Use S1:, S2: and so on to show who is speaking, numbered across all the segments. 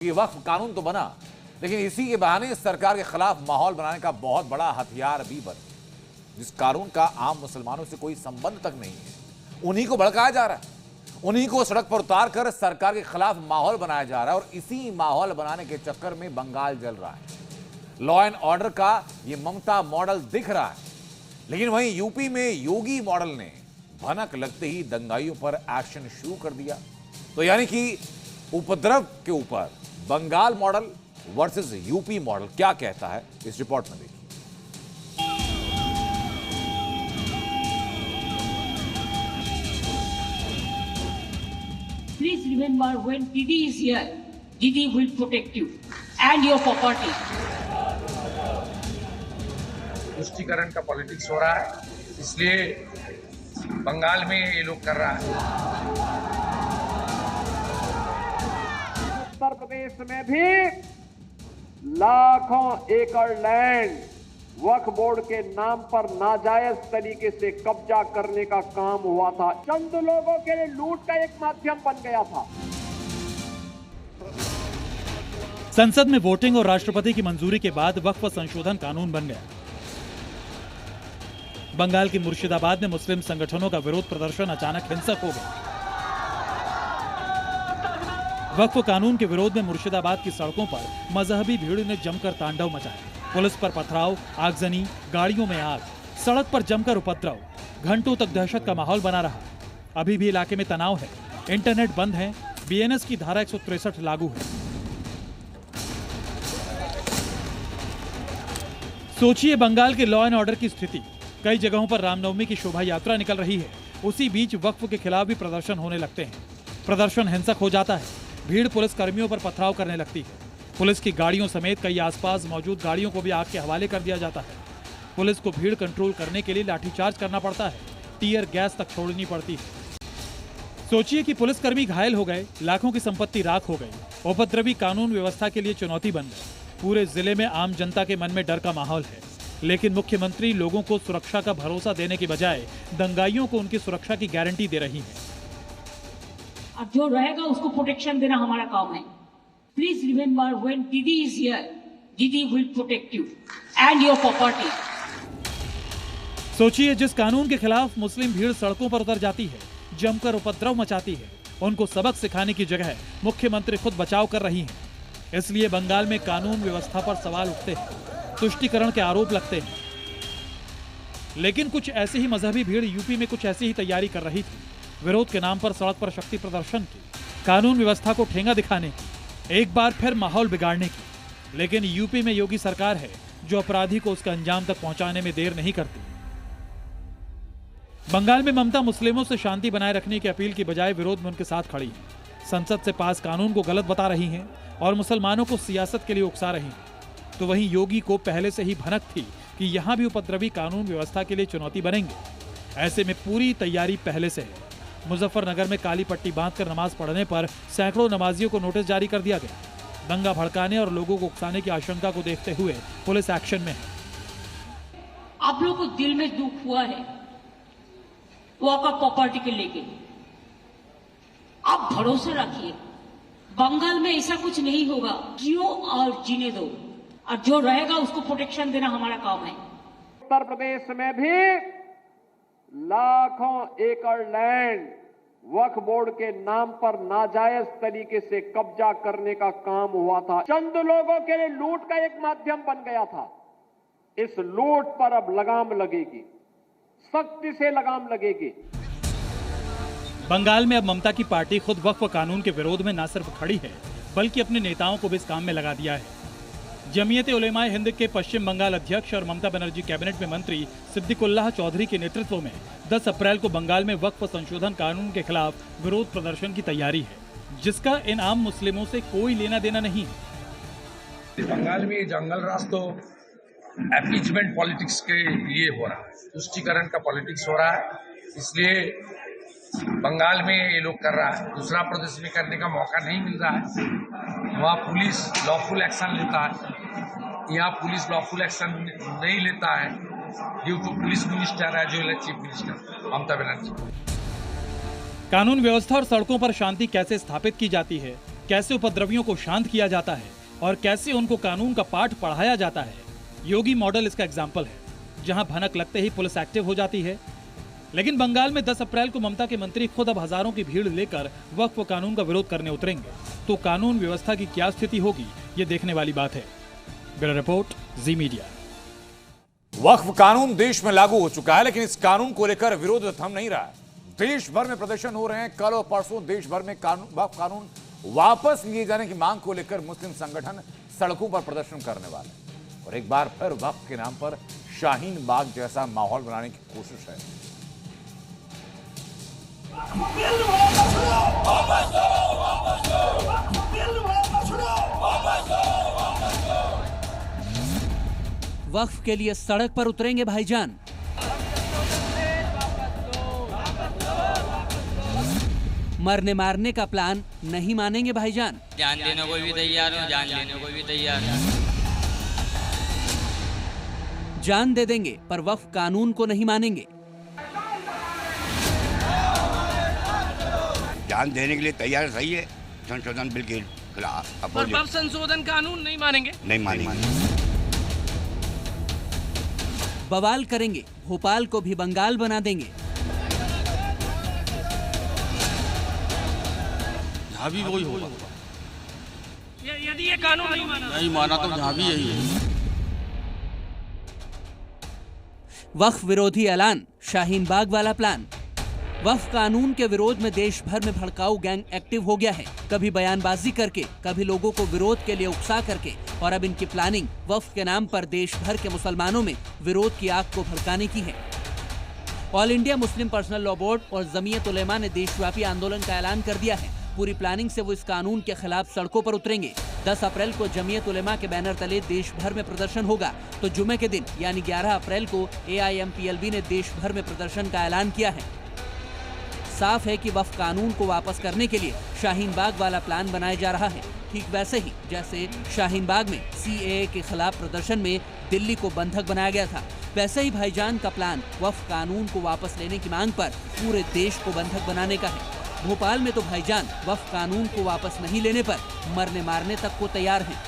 S1: ये वक्फ कानून तो बना, लेकिन इसी के बहाने सरकार के खिलाफ माहौल बनाने का बहुत बड़ा हथियार भी बना, जिस कानून का आम मुसलमानों से कोई संबंध तक नहीं है। उन्हीं को भड़काया जा रहा है, उन्हीं को सड़क पर उतार कर सरकार के खिलाफ माहौल बनाया जा रहा है, और इसी माहौल बनाने के चक्कर में बंगाल जल रहा है। लॉ एंड ऑर्डर का ये ममता मॉडल दिख रहा है, लेकिन वहीं यूपी में योगी मॉडल ने भनक लगते ही दंगाइयों पर एक्शन शुरू कर दिया। तो यानी कि उपद्रव के ऊपर Bengal model versus UP model क्या कहता है, इस रिपोर्ट में देखिए।
S2: Please remember, when Didi is here, Didi will protect you and your property.
S3: तुष्टीकरण का पॉलिटिक्स हो रहा है, इसलिए बंगाल में ये लोग कर रहा है।
S4: उत्तर प्रदेश में भी लाखों एकड़ लैंड वक्फ बोर्ड के नाम पर नाजायज तरीके से कब्जा करने का काम हुआ था। चंद लोगों के लिए लूट का एक माध्यम बन गया था।
S5: संसद में वोटिंग और राष्ट्रपति की मंजूरी के बाद वक्फ संशोधन कानून बन गया। बंगाल के मुर्शिदाबाद में मुस्लिम संगठनों का विरोध प्रदर्शन अचानक हिंसक हो गया। वक्फ कानून के विरोध में मुर्शिदाबाद की सड़कों पर मजहबी भीड़ ने जमकर तांडव मचाया। पुलिस पर पथराव, आगजनी, गाड़ियों में आग, सड़क पर जमकर उपद्रव, घंटों तक दहशत का माहौल बना रहा। अभी भी इलाके में तनाव है, इंटरनेट बंद है, बीएनएस की धारा 163 लागू है। सोचिए बंगाल के लॉ एंड ऑर्डर की स्थिति। कई जगहों पर रामनवमी की शोभा यात्रा निकल रही है, उसी बीच वक्फ के खिलाफ भी प्रदर्शन होने लगते हैं। प्रदर्शन हिंसक हो जाता है, भीड़ पुलिस कर्मियों पर पथराव करने लगती है। पुलिस की गाड़ियों समेत कई आसपास मौजूद गाड़ियों को भी आग के हवाले कर दिया जाता है। पुलिस को भीड़ कंट्रोल करने के लिए लाठीचार्ज करना पड़ता है, टीयर गैस तक छोड़नी पड़ती है। सोचिए कि पुलिसकर्मी घायल हो गए, लाखों की संपत्ति राख हो गई। उपद्रवी कानून व्यवस्था के लिए चुनौती बन गई। पूरे जिले में आम जनता के मन में डर का माहौल है, लेकिन मुख्यमंत्री लोगों को सुरक्षा का भरोसा देने के बजाय दंगाइयों को उनकी सुरक्षा की गारंटी दे रही है।
S2: अब जो रहेगा उसको प्रोटेक्शन देना हमारा काम है। प्लीज रिमेम्बर, व्हेन दीदी इज हियर, दीदी will protect you and your property.
S5: सोचिए जिस कानून के खिलाफ मुस्लिम भीड़ सड़कों पर उतर जाती है, जमकर उपद्रव मचाती है, उनको सबक सिखाने की जगह मुख्यमंत्री खुद बचाव कर रही हैं। इसलिए बंगाल में कानून व्यवस्था पर सवाल उठते हैं, तुष्टीकरण के आरोप लगते हैं। लेकिन कुछ ऐसी ही मजहबी भीड़ यूपी में कुछ ऐसी ही तैयारी कर रही थी, विरोध के नाम पर सड़क पर शक्ति प्रदर्शन की, कानून व्यवस्था को ठेंगा दिखाने की, एक बार फिर माहौल बिगाड़ने की। लेकिन यूपी में योगी सरकार है जो अपराधी को उसका अंजाम तक पहुंचाने में देर नहीं करती। बंगाल में ममता मुस्लिमों से शांति बनाए रखने की अपील की बजाय विरोध में उनके साथ खड़ी है। संसद से पास कानून को गलत बता रही हैं और मुसलमानों को सियासत के लिए उकसा रही हैं। तो वहीं योगी को पहले से ही भनक थी कि यहां भी उपद्रवी कानून व्यवस्था के लिए चुनौती बनेंगे। ऐसे में पूरी तैयारी पहले से है। मुजफ्फरनगर में काली पट्टी बांधकर नमाज पढ़ने पर सैकड़ों नमाजियों को नोटिस जारी कर दिया गया। दंगा भड़काने और लोगों को उकसाने की आशंका को देखते हुए पुलिस एक्शन में है।
S2: आप लोगों को दिल में दुख हुआ है वक्फ प्रॉपर्टी के लेके, आप भरोसा रखिए बंगाल में ऐसा कुछ नहीं होगा। जियो और जीने दो, और जो रहेगा उसको प्रोटेक्शन देना हमारा काम है।
S4: उत्तर प्रदेश में भी लाखों एकड़ लैंड वक्फ बोर्ड के नाम पर नाजायज तरीके से कब्जा करने का काम हुआ था। चंद लोगों के लिए लूट का एक माध्यम बन गया था। इस लूट पर अब लगाम लगेगी, सख्ती से लगाम लगेगी।
S5: बंगाल में अब ममता की पार्टी खुद वक्फ कानून के विरोध में न सिर्फ खड़ी है, बल्कि अपने नेताओं को भी इस काम में लगा दिया है। जमीयत उलेमाए हिंद के पश्चिम बंगाल अध्यक्ष और ममता बनर्जी कैबिनेट में मंत्री सिद्दीकुल्लाह चौधरी के नेतृत्व में 10 अप्रैल को बंगाल में वक्फ संशोधन कानून के खिलाफ विरोध प्रदर्शन की तैयारी है, जिसका इन आम मुस्लिमों से कोई लेना देना नहीं है।
S3: बंगाल में जंगल राज तो अपीजमेंट पॉलिटिक्स के लिए हो रहा है, तुष्टीकरण का पॉलिटिक्स हो रहा है, इसलिए बंगाल में ये लोग कर रहा है। दूसरा प्रदेश में करने का मौका नहीं मिल रहा है। वहाँ पुलिस लॉफुल एक्शन लेता है, यहाँ पुलिस लॉफुल एक्शन नहीं लेता है ड्यू टू पुलिस मिनिस्टर है जो चीफ मिनिस्टर ममता बनर्जी।
S5: कानून व्यवस्था और सड़कों पर शांति कैसे स्थापित की जाती है, कैसे उपद्रवियों को शांत किया जाता है और कैसे उनको कानून का पाठ पढ़ाया जाता है। योगी मॉडल इसका एग्जाम्पल है, जहां भनक लगते ही पुलिस एक्टिव हो जाती है। लेकिन बंगाल में 10 अप्रैल को ममता के मंत्री खुद अब हजारों की भीड़ लेकर वक्फ कानून का विरोध करने उतरेंगे, तो कानून व्यवस्था की क्या स्थिति होगी, ये देखने वाली बात है। ब्यूरो रिपोर्ट, जी मीडिया।
S1: वक्फ कानून देश में लागू हो चुका है, लेकिन इस कानून को लेकर विरोध थम नहीं रहा है। देश भर में प्रदर्शन हो रहे हैं। कल और परसों देश भर में वक्फ कानून वापस लिए जाने की मांग को लेकर मुस्लिम संगठन सड़कों पर प्रदर्शन करने वाले हैं और एक बार फिर वक्फ के नाम पर शाहीन बाग जैसा माहौल बनाने की कोशिश है।
S6: वक्फ के लिए सड़क पर उतरेंगे भाईजान। मरने मारने का प्लान नहीं मानेंगे भाईजान।
S7: जान देने को भी तैयार हो, जान लेने को भी तैयार है।
S6: जान दे देंगे पर वक्फ कानून को नहीं मानेंगे।
S8: जान देने के लिए तैयार सही है, संशोधन बिल के खिलाफ।
S9: पर वक्फ संशोधन कानून नहीं मानेंगे,
S8: नहीं मानेंगे।
S6: बवाल करेंगे, भोपाल को भी बंगाल बना देंगे।
S10: जहाँ भी वही होगा।
S9: यदि ये कानून
S10: नहीं माना तो जहाँ भी यही है।
S6: वक्फ विरोधी ऐलान, शाहीन बाग वाला प्लान। वक्फ कानून के विरोध में देश भर में भड़काऊ गैंग एक्टिव हो गया है, कभी बयानबाजी करके, कभी लोगों को विरोध के लिए उकसा करके, और अब इनकी प्लानिंग वक्फ के नाम पर देश भर के मुसलमानों में विरोध की आग को भड़काने की है। All India Muslim personal law board और जमीयत उलेमा ने देशव्यापी आंदोलन का ऐलान कर दिया है। पूरी प्लानिंग से वो इस कानून के खिलाफ सड़कों पर उतरेंगे। 10 अप्रैल को जमीयत उलेमा के बैनर तले देश भर में प्रदर्शन होगा, तो जुमे के दिन यानी 11 अप्रैल को AIMPLB ने देश भर में प्रदर्शन का ऐलान किया है। साफ है कि वक्फ कानून को वापस करने के लिए शाहीन बाग वाला प्लान बनाया जा रहा है, ठीक वैसे ही जैसे शाहीन बाग में CAA के खिलाफ प्रदर्शन में दिल्ली को बंधक बनाया गया था, वैसे ही भाईजान का प्लान वक्फ कानून को वापस लेने की मांग पर पूरे देश को बंधक बनाने का है। भोपाल में तो भाईजान वक्फ कानून को वापस नहीं लेने पर मरने मारने तक को तैयार हैं।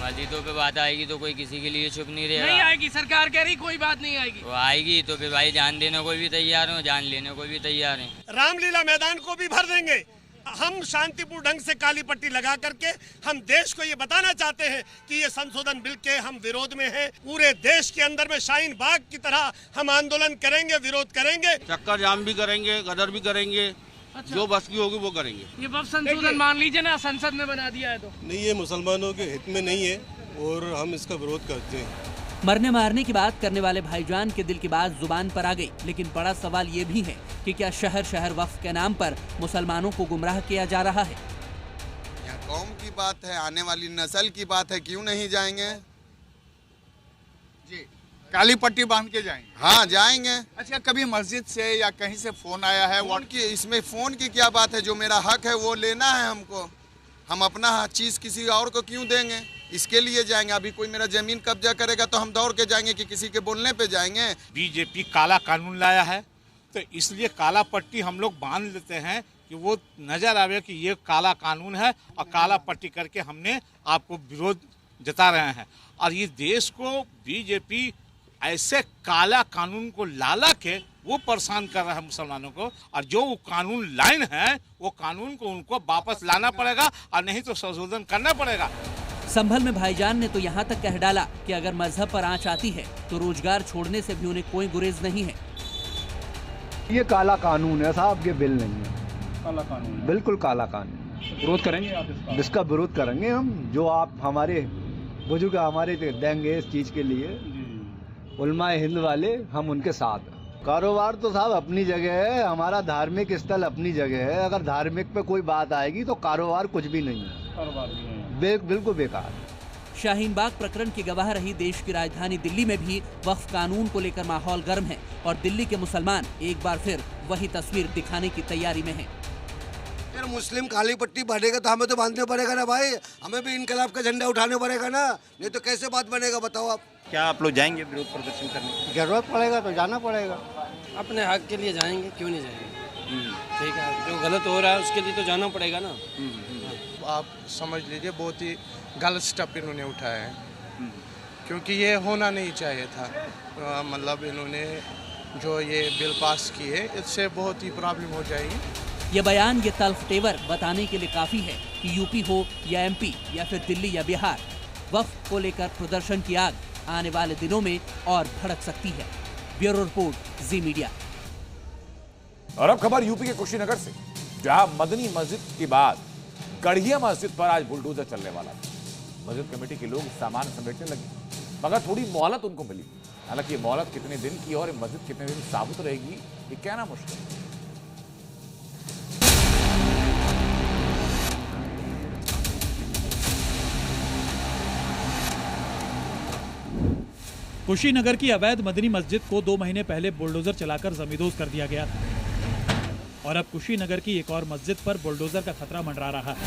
S7: मस्जिदों पे बात आएगी तो कोई किसी के लिए चुप नहीं रहेगा।
S9: नहीं आएगी, सरकार कह रही कोई बात नहीं आएगी।
S7: वो आएगी तो फिर भाई जान देने को भी तैयार हो, जान लेने को भी तैयार हैं।
S11: रामलीला मैदान को भी भर देंगे। हम शांतिपूर्ण ढंग से काली पट्टी लगा करके हम देश को ये बताना चाहते हैं कि ये संशोधन बिल के हम विरोध में हैं। पूरे देश के अंदर में शाहीन बाग की तरह हम आंदोलन करेंगे, विरोध करेंगे,
S10: चक्कर जाम भी करेंगे, गदर भी करेंगे।
S9: अच्छा।
S10: जो बस की होगी वो करेंगे।
S9: ये वक्फ संशोधन मान लीजिए ना, संसद में बना दिया है तो
S11: नहीं, ये मुसलमानों के हित में नहीं है और हम इसका विरोध करते हैं।
S6: मरने मारने की बात करने वाले भाईजान के दिल की बात जुबान पर आ गई, लेकिन बड़ा सवाल ये भी है कि क्या शहर शहर वक्फ के नाम पर मुसलमानों को गुमराह किया जा रहा है।
S12: यहाँ कौम की बात है, आने वाली नस्ल की बात है, क्यों नहीं जाएंगे
S13: जी? काली पट्टी बांध के जाएंगे?
S12: हाँ जाएंगे।
S13: अच्छा, कभी मस्जिद से या कहीं से फोन आया है?
S12: फोन की, इसमें फोन की क्या बात है? जो मेरा हक है वो लेना है हमको। हम अपना चीज किसी और को क्यों देंगे? इसके लिए जाएंगे। अभी कोई मेरा जमीन कब्जा करेगा तो हम दौड़ के जाएंगे कि किसी के बोलने पे जाएंगे?
S14: बीजेपी काला कानून लाया है तो इसलिए काला पट्टी हम लोग बांध लेते हैं कि वो नजर आवे कि ये काला कानून है और काला पट्टी करके हमने आपको विरोध जता रहे हैं। और ये देश को बीजेपी ऐसे काला कानून को लाला के वो परेशान कर रहा है मुसलमानों को, और जो वो कानून लाइन है वो कानून को उनको वापस लाना पड़ेगा और नहीं तो संशोधन करना पड़ेगा।
S6: संभल में भाईजान ने तो यहाँ तक कह डाला कि अगर मजहब पर आंच आती है तो रोजगार छोड़ने से भी उन्हें कोई गुरेज नहीं है।
S15: ये काला कानून है साहब, ये बिल नहीं है। काला कानून, बिल्कुल काला कानून। विरोध करेंगे आप इसका विरोध करेंगे हम। जो आप हमारे बुजुर्ग हमारे देंगे इस चीज के लिए, उलमा हिंद वाले, हम उनके साथ। कारोबार तो साहब अपनी जगह है, हमारा धार्मिक स्थल अपनी जगह है। अगर धार्मिक पे कोई बात आएगी तो कारोबार कुछ भी नहीं है, कारोबार भी नहीं है, बिल्कुल बेकार।
S6: शाहीन बाग प्रकरण की गवाह रही देश की राजधानी दिल्ली में भी वक्फ कानून को लेकर माहौल गर्म है और दिल्ली के मुसलमान एक बार फिर वही तस्वीर दिखाने की तैयारी में हैं।
S16: यार मुस्लिम काली पट्टी बांधेगा तो हमें तो बांधने पड़ेगा ना भाई, हमें भी इनकलाब का झंडा उठाने पड़ेगा ना, नहीं तो कैसे बात बनेगा बताओ आप।
S8: क्या आप लोग जाएंगे विरोध प्रदर्शन करने?
S15: जरूरत पड़ेगा तो जाना पड़ेगा।
S9: अपने हक के लिए जाएंगे, क्यों नहीं जाएंगे।
S17: ठीक है, जो गलत हो रहा है उसके लिए तो जाना पड़ेगा ना।
S18: आप समझ लीजिए बहुत ही गलत स्टेप इन्होंने उठाया है, क्योंकि ये होना नहीं चाहिए था। मतलब इन्होंने जो ये बिल पास किए इससे बहुत ही प्रॉब्लम हो जाएगी।
S6: ये बयान, ये तल्ख तेवर बताने के लिए काफी है कि यूपी हो या एमपी या फिर दिल्ली या बिहार, वक्फ को लेकर प्रदर्शन की आग आने वाले दिनों में और भड़क सकती है। ब्यूरो रिपोर्ट, जी मीडिया।
S1: और अब खबर यूपी के कुशीनगर से, जहां मदनी मस्जिद के बाद गढ़िया मस्जिद पर आज बुलडोजर चलने वाला था। मस्जिद कमेटी के लोग सामान समेटने लगे, मगर थोड़ी मोहलत उनको मिली। हालांकि ये मोहलत कितने दिन की और मस्जिद कितने दिन साबुत रहेगी, ये कहना मुश्किल है।
S5: कुशीनगर की अवैध मदनी मस्जिद को 2 महीने पहले बुलडोजर चलाकर जमींदोज कर दिया गया था, और अब कुशीनगर की एक और मस्जिद पर बुलडोजर का खतरा मंडरा रहा है।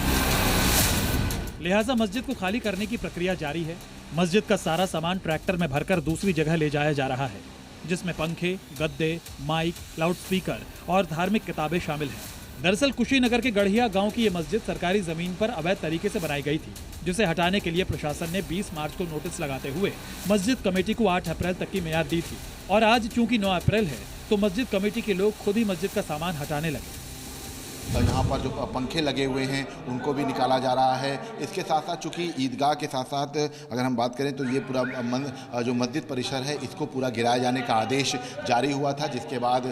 S5: लिहाजा मस्जिद को खाली करने की प्रक्रिया जारी है। मस्जिद का सारा सामान ट्रैक्टर में भरकर दूसरी जगह ले जाया जा रहा है, जिसमें पंखे, गद्दे, माइक, लाउडस्पीकर और धार्मिक किताबें शामिल हैं। दरअसल कुशीनगर के गढ़िया गांव की ये मस्जिद सरकारी जमीन पर अवैध तरीके से बनाई गई थी, जिसे हटाने के लिए प्रशासन ने 20 मार्च को नोटिस लगाते हुए मस्जिद कमेटी को 8 अप्रैल तक की मियाद दी थी। और आज चूंकि 9 अप्रैल है, तो मस्जिद कमेटी के लोग खुद ही मस्जिद का सामान हटाने लगे।
S19: यहाँ पर जो पंखे लगे हुए हैं उनको भी निकाला जा रहा है। इसके साथ साथ चूँकि ईदगाह के साथ साथ अगर हम बात करें तो ये पूरा जो मस्जिद परिसर है इसको पूरा गिराए जाने का आदेश जारी हुआ था, जिसके बाद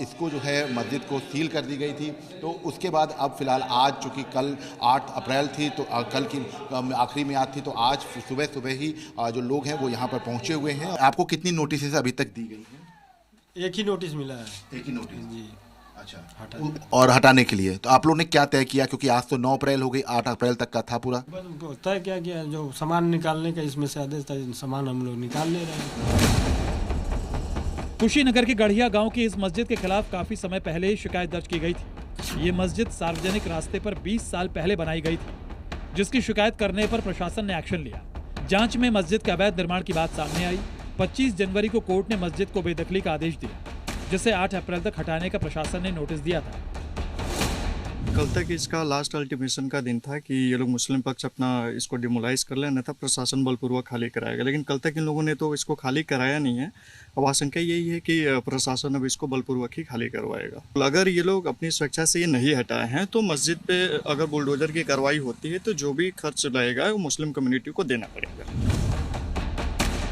S19: इसको जो है मस्जिद को सील कर दी गई थी। तो उसके बाद अब फिलहाल आज चूँकि कल 8 अप्रैल थी, तो कल की आखिरी मियाद थी, तो आज सुबह ही जो लोग हैं वो यहाँ पर पहुँचे हुए हैं। आपको कितनी नोटिस अभी तक दी गई है?
S20: एक ही नोटिस मिला है।
S19: एक ही नोटिस जी।
S20: अच्छा,
S19: और हटाने के लिए तो आप लोगों ने क्या तय किया, क्योंकि आज तो 9 अप्रैल हो गई, 8 अप्रैल तक का था पूरा?
S20: तय क्या किया, जो सामान निकालने का इसमें से आदेश था, सामान हम लोग निकाल ले रहे हैं।
S5: कुशीनगर के गढ़िया गांव की इस मस्जिद के खिलाफ काफी समय पहले ही शिकायत दर्ज की गई थी। ये मस्जिद सार्वजनिक रास्ते पर 20 साल पहले बनाई गई थी, जिसकी शिकायत करने पर प्रशासन ने एक्शन लिया। जांच में मस्जिद के अवैध निर्माण की बात सामने आई। 25 जनवरी को कोर्ट ने मस्जिद को बेदखली का आदेश दिया, जिसे 8 अप्रैल तक हटाने का प्रशासन ने नोटिस दिया था।
S21: कल तक इसका लास्ट अल्टीमेशन का दिन था कि ये लोग मुस्लिम पक्ष अपना इसको डिमोलाइज कर लेना था, प्रशासन बलपूर्वक खाली कराएगा, लेकिन कल तक इन लोगों ने तो इसको खाली कराया नहीं है। अब आशंका यही है कि प्रशासन अब इसको बलपूर्वक ही खाली करवाएगा। अगर ये लोग अपनी स्वेच्छा से ये नहीं हटाए हैं तो मस्जिद पे अगर बुलडोजर की कार्रवाई होती है तो जो भी खर्च लगेगा वो मुस्लिम कम्युनिटी को देना पड़ेगा।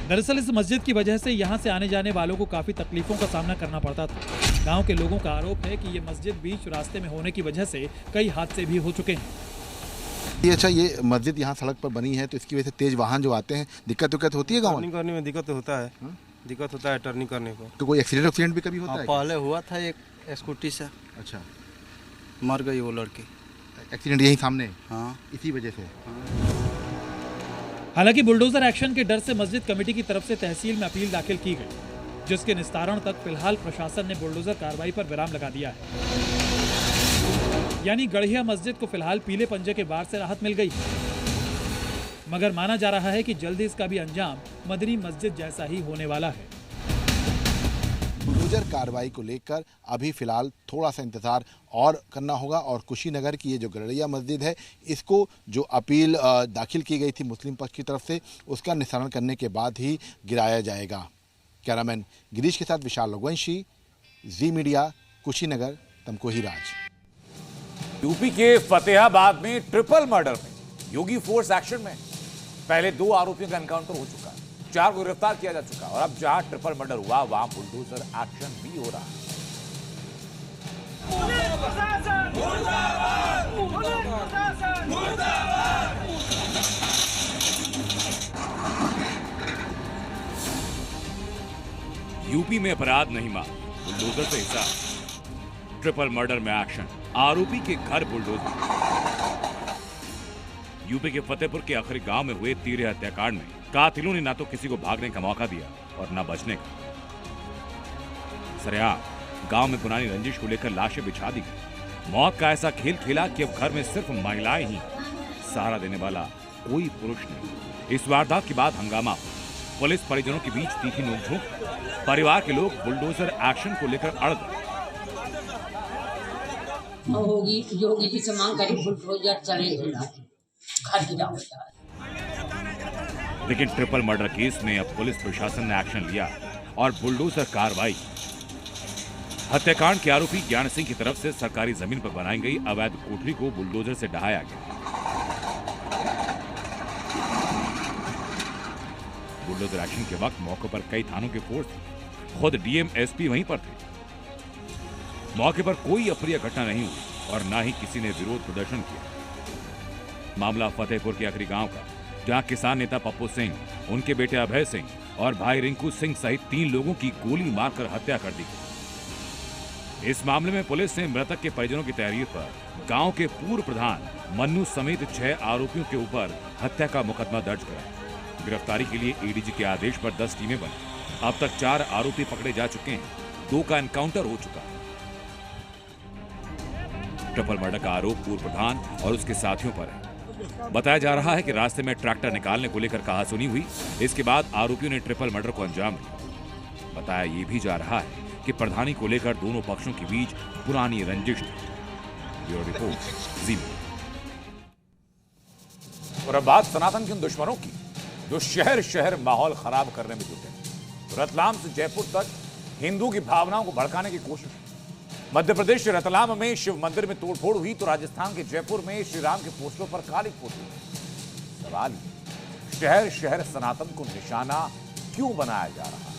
S5: दरअसल इस मस्जिद की वजह से यहाँ से आने जाने वालों को काफी तकलीफों का सामना करना पड़ता था। गांव के लोगों का आरोप है कि ये मस्जिद बीच रास्ते में होने की वजह से कई हादसे भी हो चुके हैं।
S19: अच्छा, ये मस्जिद यहाँ सड़क पर बनी है तो इसकी वजह से तेज वाहन जो आते हैं दिक्कत होती है गाँव
S20: टर्निंग करने में दिक्कत होता है टर्निंग करने को।
S19: तो कोई एक्सीडेंट भी कभी होता है?
S17: पहले हुआ था एक स्कूटी से।
S19: अच्छा,
S17: मर गई वो लड़की।
S19: एक्सीडेंट यही सामने?
S17: हाँ,
S19: इसी वजह से।
S5: हालांकि बुलडोजर एक्शन के डर से मस्जिद कमेटी की तरफ से तहसील में अपील दाखिल की गई, जिसके निस्तारण तक फिलहाल प्रशासन ने बुलडोजर कार्रवाई पर विराम लगा दिया है। यानी गढ़िया मस्जिद को फिलहाल पीले पंजे के वार से राहत मिल गई, मगर माना जा रहा है कि जल्दी इसका भी अंजाम मदनी मस्जिद जैसा ही होने वाला है।
S19: बुलडोजर कार्रवाई को लेकर अभी फिलहाल थोड़ा सा इंतजार और करना होगा, और कुशीनगर की ये जो गढ़िया मस्जिद है इसको जो अपील दाखिल की गई थी मुस्लिम पक्ष की तरफ से उसका निस्तारण करने के बाद ही गिराया जाएगा। कैमरामैन गिरीश के साथ विशाल रघुवंशी, जी मीडिया, कुशीनगर, तमकोही राज।
S1: यूपी के फतेहाबाद में ट्रिपल मर्डर में योगी फोर्स एक्शन में पहले 2 आरोपियों का एनकाउंटर हो चुका है, 4 को गिरफ्तार किया जा चुका है, और अब जहां ट्रिपल मर्डर हुआ वहां बुलडोजर एक्शन भी हो रहा है।
S22: यूपी में अपराध नहीं माफ, बुलडोजर से हिसाब। ट्रिपल मर्डर में एक्शन, आरोपी के घर बुलडोजर। यूपी के फतेहपुर के आखिरी गांव में हुए तीर हत्याकांड में कातिलों ने ना तो किसी को भागने का मौका दिया और ना बचने का। सरेआम गांव में पुरानी रंजिश को लेकर लाशें बिछा दी गई। मौत का ऐसा खेल खेला कि अब घर में सिर्फ महिलाएं ही, सहारा देने वाला कोई पुरुष नहीं। इस वारदात के बाद हंगामा, पुलिस परिजनों के बीच तीखी नोकझोंक, परिवार के लोग बुलडोजर एक्शन को लेकर अड़ गए।
S2: होगी योगी जी से मांग करी बुलडोजर चले ही ना घर की जाओ।
S22: लेकिन ट्रिपल मर्डर केस में अब पुलिस प्रशासन ने एक्शन लिया और बुलडोजर कार्रवाई। हत्याकांड के आरोपी ज्ञान सिंह की तरफ से सरकारी जमीन पर बनाई गई अवैध कोठरी को बुलडोजर से ढहाया गया। बुलडोजर एक्शन के वक्त मौके पर कई थानों के फोर्स थे, खुद डीएम एसपी वहीं पर थे। मौके पर कोई अप्रिय घटना नहीं हुई और न ही किसी ने विरोध प्रदर्शन किया। मामला फतेहपुर के आखिरी गांव का, जहां किसान नेता पप्पू सिंह, उनके बेटे अभय सिंह और भाई रिंकू सिंह सहित 3 लोगों की गोली मारकर हत्या कर दी गई। इस मामले में पुलिस ने मृतक के परिजनों की तहरीर पर गांव के पूर्व प्रधान मन्नू समेत 6 आरोपियों के ऊपर हत्या का मुकदमा दर्ज कराया। गिरफ्तारी के लिए एडीजी के आदेश पर 10 टीमें बनी। अब तक 4 आरोपी पकड़े जा चुके हैं, 2 का एनकाउंटर हो चुका है। ट्रिपल मर्डर का आरोप पूर्व प्रधान और उसके साथियों पर है। बताया जा रहा है कि रास्ते में ट्रैक्टर निकालने को लेकर कहासुनी हुई। इसके बाद आरोपियों ने ट्रिपल मर्डर को अंजाम दिया। बताया ये भी जा रहा है कि प्रधानी को लेकर दोनों पक्षों के बीच पुरानी रंजिश थी। ब्यूरो रिपोर्ट, जी मीडिया।
S1: और अब बात सनातन के उन दुश्मनों की जो शहर शहर माहौल खराब करने में जुटे। रतलाम से जयपुर तक हिंदू की भावनाओं को भड़काने की कोशिश। मध्य प्रदेश के रतलाम में शिव मंदिर में तोड़फोड़ हुई तो राजस्थान के जयपुर में श्री राम के पोस्टरों पर काली पोती। सवाल ये, शहर शहर सनातन को निशाना क्यों बनाया जा रहा है?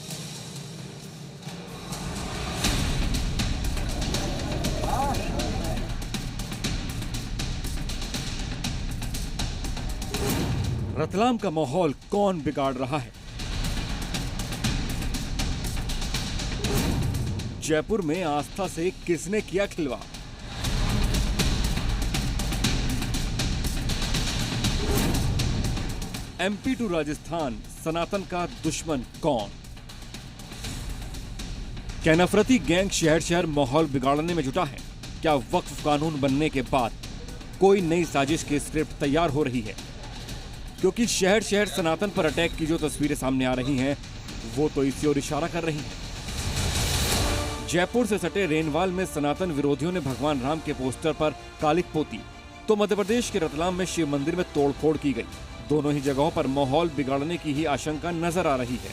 S4: रतलाम का माहौल कौन बिगाड़ रहा है? जयपुर में आस्था से किसने किया खिलवाड़? एमपी टू राजस्थान, सनातन का दुश्मन कौन? क्या नफरती गैंग शहर शहर माहौल बिगाड़ने में जुटा है? क्या वक्फ कानून बनने के बाद कोई नई साजिश की स्क्रिप्ट तैयार हो रही है? क्योंकि शहर शहर सनातन पर अटैक की जो तस्वीरें सामने आ रही हैं, वो तो इसी ओर इशारा कर रही हैं। जयपुर से सटे रेनवाल में सनातन विरोधियों ने भगवान राम के पोस्टर पर कालिक पोती, तो मध्य प्रदेश के रतलाम में शिव मंदिर में तोड़फोड़ की गई। दोनों ही जगहों पर माहौल बिगाड़ने की ही आशंका नजर आ रही है।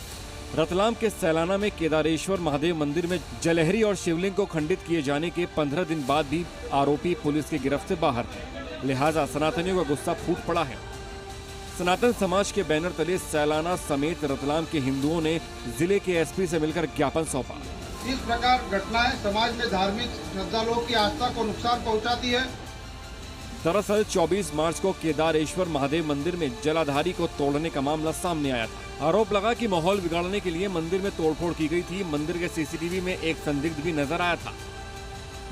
S4: रतलाम के सैलाना में केदारेश्वर महादेव मंदिर में जलहरी और शिवलिंग को खंडित किए जाने के 15 दिन बाद भी आरोपी पुलिस की गिरफ्त से बाहर है। लिहाजा सनातनियों का गुस्सा फूट पड़ा है। सनातन समाज के बैनर तले सैलाना समेत रतलाम के हिंदुओं ने जिले के एसपी से मिलकर ज्ञापन सौंपा।
S23: इस प्रकार घटनाएं समाज में धार्मिक श्रद्धालुओं की आस्था को नुकसान पहुंचाती है।
S4: दरअसल 24 मार्च को केदारेश्वर महादेव मंदिर में जलाधारी को तोड़ने का मामला सामने आया था। आरोप लगा कि माहौल बिगाड़ने के लिए मंदिर में तोड़फोड़ की गई थी। मंदिर के सीसीटीवी में एक संदिग्ध भी नजर आया था,